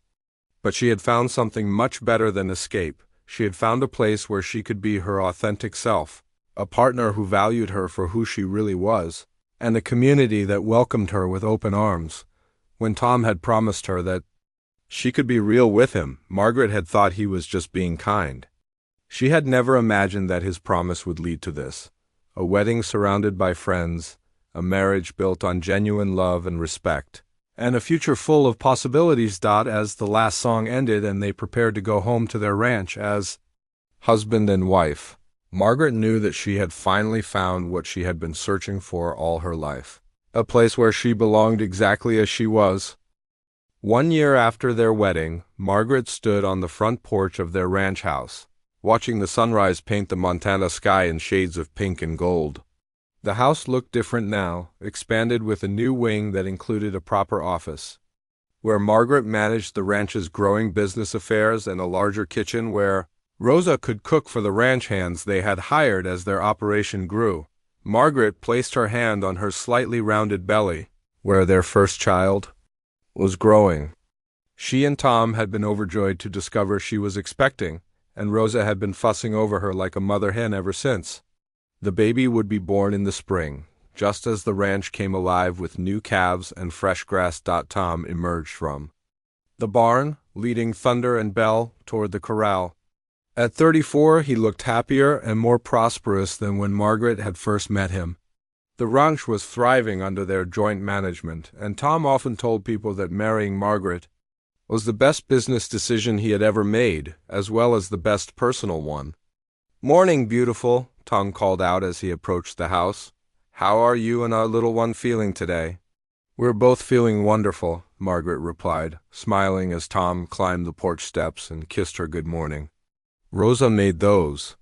But she had found something much better than escape. She had found a place where she could be her authentic self, a partner who valued her for who she really was, and a community that welcomed her with open arms. When Tom had promised her that she could be real with him, Margaret had thought he was just being kind. She had never imagined that his promise would lead to this: a wedding surrounded by friends, a marriage built on genuine love and respect, and a future full of possibilities. As the last song ended and they prepared to go home to their ranch as husband and wife, Margaret knew that she had finally found what she had been searching for all her life, a place where she belonged exactly as she was. 1 year after their wedding, Margaret stood on the front porch of their ranch house, watching the sunrise paint the Montana sky in shades of pink and gold. The house looked different now, expanded with a new wing that included a proper office, where Margaret managed the ranch's growing business affairs, and a larger kitchen where Rosa could cook for the ranch hands they had hired as their operation grew. Margaret placed her hand on her slightly rounded belly, where their first child was growing. She and Tom had been overjoyed to discover she was expecting, and Rosa had been fussing over her like a mother hen ever since. The baby would be born in the spring, just as the ranch came alive with new calves and fresh grass. Tom emerged from the barn, leading Thunder and Belle toward the corral. At 34, he looked happier and more prosperous than when Margaret had first met him. The ranch was thriving under their joint management, and Tom often told people that marrying Margaret was the best business decision he had ever made, as well as the best personal one. "Morning, beautiful," Tom called out as he approached the house. "How are you and our little one feeling today?" "We're both feeling wonderful," Margaret replied, smiling as Tom climbed the porch steps and kissed her good morning. "Rosa made those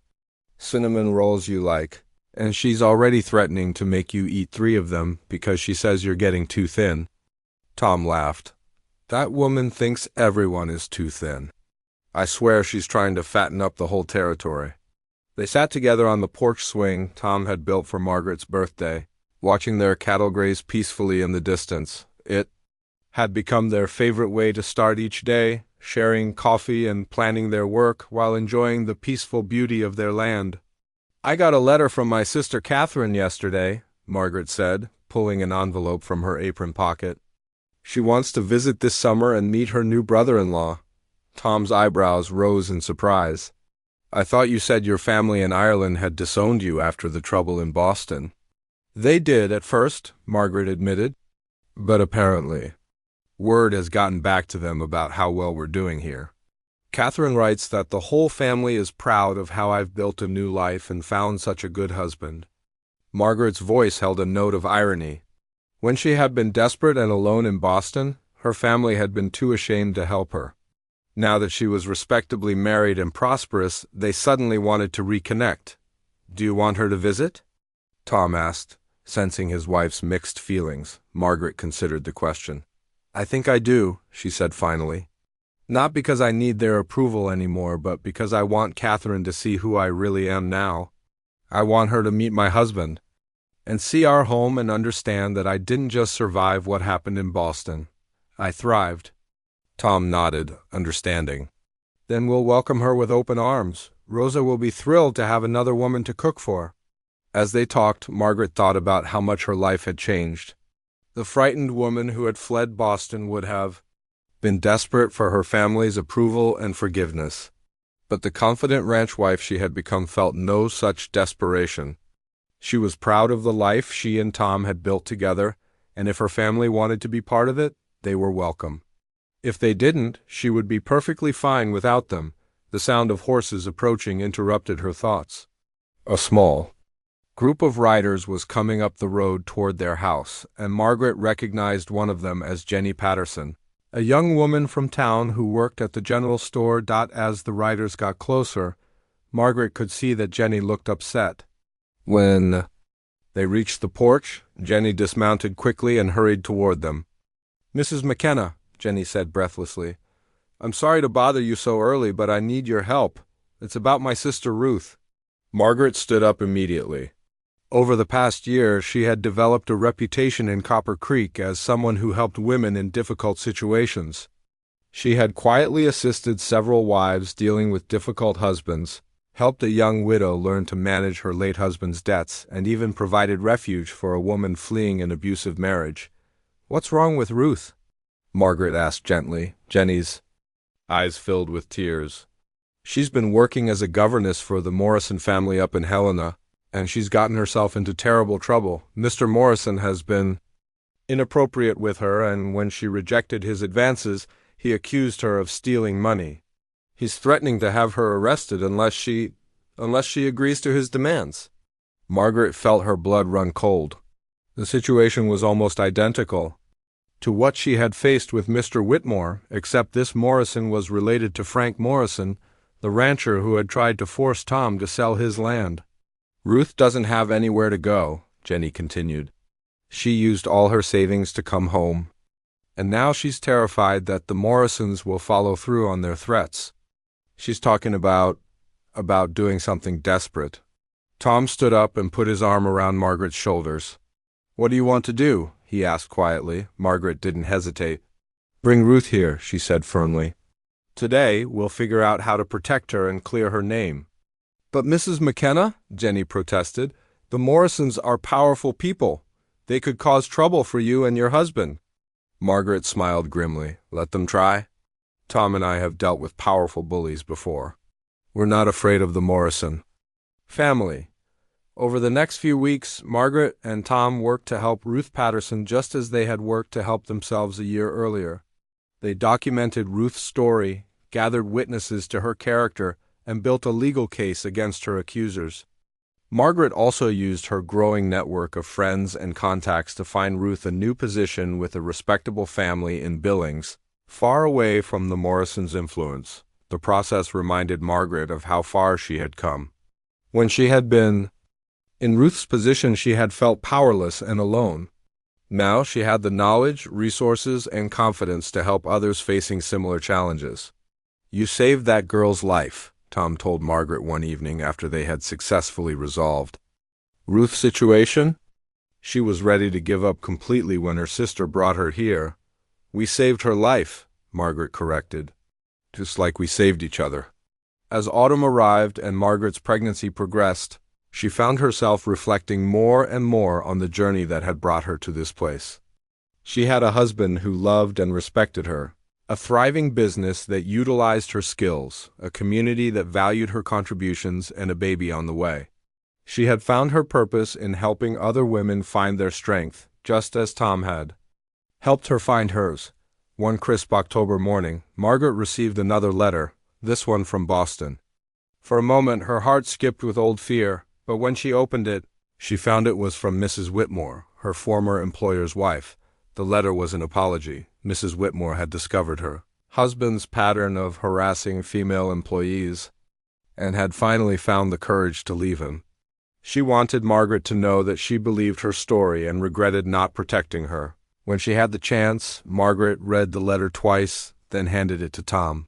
cinnamon rolls you like, and she's already threatening to make you eat 3 of them because she says you're getting too thin." Tom laughed. "That woman thinks everyone is too thin. I swear she's trying to fatten up the whole territory." They sat together on the porch swing Tom had built for Margaret's birthday, watching their cattle graze peacefully in the distance. It had become their favorite way to start each day, sharing coffee and planning their work while enjoying the peaceful beauty of their land. "I got a letter from my sister Catherine yesterday," Margaret said, pulling an envelope from her apron pocket. "She wants to visit this summer and meet her new brother-in-law." Tom's eyebrows rose in surprise. "I thought you said your family in Ireland had disowned you after the trouble in Boston." "They did at first," Margaret admitted. "But apparently, word has gotten back to them about how well we're doing here. Catherine writes that the whole family is proud of how I've built a new life and found such a good husband." Margaret's voice held a note of irony. When she had been desperate and alone in Boston, her family had been too ashamed to help her. Now that she was respectably married and prosperous, they suddenly wanted to reconnect. "Do you want her to visit?" Tom asked, sensing his wife's mixed feelings. Margaret considered the question. "I think I do," she said finally. "Not because I need their approval anymore, but because I want Catherine to see who I really am now. I want her to meet my husband and see our home and understand that I didn't just survive what happened in Boston. I thrived." Tom nodded, understanding. "Then we'll welcome her with open arms. Rosa will be thrilled to have another woman to cook for." As they talked, Margaret thought about how much her life had changed. The frightened woman who had fled Boston would have been desperate for her family's approval and forgiveness. But the confident ranch wife she had become felt no such desperation. She was proud of the life she and Tom had built together, and if her family wanted to be part of it, they were welcome. If they didn't, she would be perfectly fine without them. The sound of horses approaching interrupted her thoughts. A small group of riders was coming up the road toward their house, and Margaret recognized one of them as Jenny Patterson, a young woman from town who worked at the general store. As the riders got closer, Margaret could see that Jenny looked upset. When they reached the porch, Jenny dismounted quickly and hurried toward them. "Mrs. McKenna," Jenny said breathlessly, "I'm sorry to bother you so early, but I need your help. It's about my sister Ruth." Margaret stood up immediately. Over the past year, she had developed a reputation in Copper Creek as someone who helped women in difficult situations. She had quietly assisted several wives dealing with difficult husbands, helped a young widow learn to manage her late husband's debts, and even provided refuge for a woman fleeing an abusive marriage. "What's wrong with Ruth?" Margaret asked gently, Jenny's eyes filled with tears. "She's been working as a governess for the Morrison family up in Helena, and she's gotten herself into terrible trouble. Mr. Morrison has been inappropriate with her, and when she rejected his advances, he accused her of stealing money. He's threatening to have her arrested unless she agrees to his demands." Margaret felt her blood run cold. The situation was almost identical to what she had faced with Mr. Whitmore, except this Morrison was related to Frank Morrison, the rancher who had tried to force Tom to sell his land. "Ruth doesn't have anywhere to go," Jenny continued. "She used all her savings to come home, and now she's terrified that the Morrisons will follow through on their threats. She's talking about doing something desperate." Tom stood up and put his arm around Margaret's shoulders. "What do you want to do?" he asked quietly. Margaret didn't hesitate. "Bring Ruth here," she said firmly. "Today, we'll figure out how to protect her and clear her name." "But Mrs. McKenna," Jenny protested, "the Morrisons are powerful people. They could cause trouble for you and your husband." Margaret smiled grimly. "Let them try. Tom and I have dealt with powerful bullies before. We're not afraid of the Morrison family." Over the next few weeks, Margaret and Tom worked to help Ruth Patterson just as they had worked to help themselves a year earlier. They documented Ruth's story, gathered witnesses to her character, and built a legal case against her accusers. Margaret also used her growing network of friends and contacts to find Ruth a new position with a respectable family in Billings, far away from the Morrisons' influence. The process reminded Margaret of how far she had come. When she had been in Ruth's position, she had felt powerless and alone. Now she had the knowledge, resources, and confidence to help others facing similar challenges. "You saved that girl's life," Tom told Margaret one evening after they had successfully resolved Ruth's situation. She was ready to give up completely when her sister brought her here. "We saved her life," Margaret corrected, "just like we saved each other." As autumn arrived and Margaret's pregnancy progressed, she found herself reflecting more and more on the journey that had brought her to this place. She had a husband who loved and respected her, a thriving business that utilized her skills, a community that valued her contributions, and a baby on the way. She had found her purpose in helping other women find their strength, just as Tom had helped her find hers. One crisp October morning, Margaret received another letter, this one from Boston. For a moment, her heart skipped with old fear, but when she opened it, she found it was from Mrs. Whitmore, her former employer's wife. The letter was an apology. Mrs. Whitmore had discovered her husband's pattern of harassing female employees and had finally found the courage to leave him. She wanted Margaret to know that she believed her story and regretted not protecting her. When she had the chance, Margaret read the letter twice, then handed it to Tom.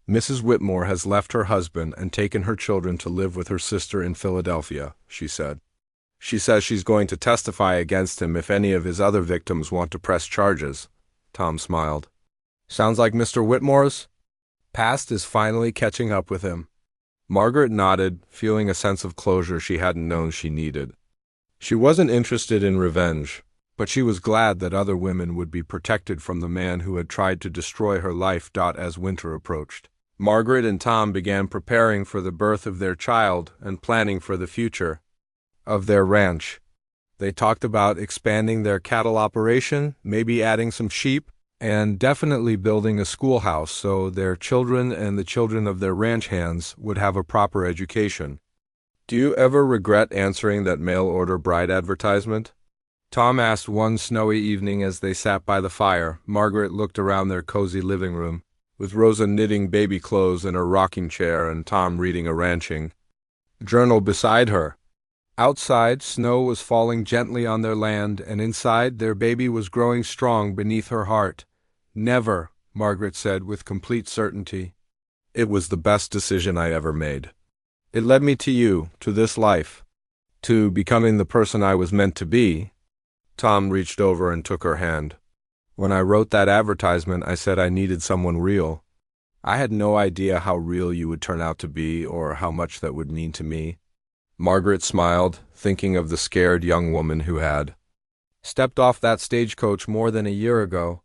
"Mrs. Whitmore has left her husband and taken her children to live with her sister in Philadelphia," she said. "She says she's going to testify against him if any of his other victims want to press charges." Tom smiled. "Sounds like Mr. Whitmore's past is finally catching up with him." Margaret nodded, feeling a sense of closure she hadn't known she needed. She wasn't interested in revenge, but she was glad that other women would be protected from the man who had tried to destroy her life. As winter approached, Margaret and Tom began preparing for the birth of their child and planning for the future of their ranch. They talked about expanding their cattle operation, maybe adding some sheep, and definitely building a schoolhouse so their children and the children of their ranch hands would have a proper education. "Do you ever regret answering that mail-order bride advertisement?" Tom asked one snowy evening as they sat by the fire. Margaret looked around their cozy living room, with Rosa knitting baby clothes in her rocking chair and Tom reading a ranching journal beside her. Outside, snow was falling gently on their land, and inside, their baby was growing strong beneath her heart. "Never," Margaret said with complete certainty. "It was the best decision I ever made. It led me to you, to this life, to becoming the person I was meant to be." Tom reached over and took her hand. "When I wrote that advertisement, I said I needed someone real. I had no idea how real you would turn out to be or how much that would mean to me." Margaret smiled, thinking of the scared young woman who had stepped off that stagecoach more than a year ago.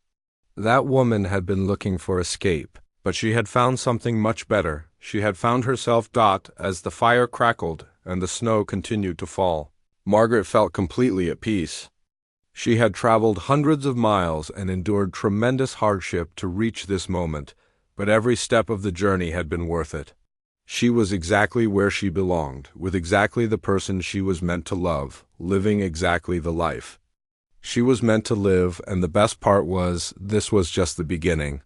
That woman had been looking for escape, but she had found something much better. She had found herself. As the fire crackled and the snow continued to fall, Margaret felt completely at peace. She had traveled hundreds of miles and endured tremendous hardship to reach this moment, but every step of the journey had been worth it. She was exactly where she belonged, with exactly the person she was meant to love, living exactly the life she was meant to live, and the best part was, this was just the beginning.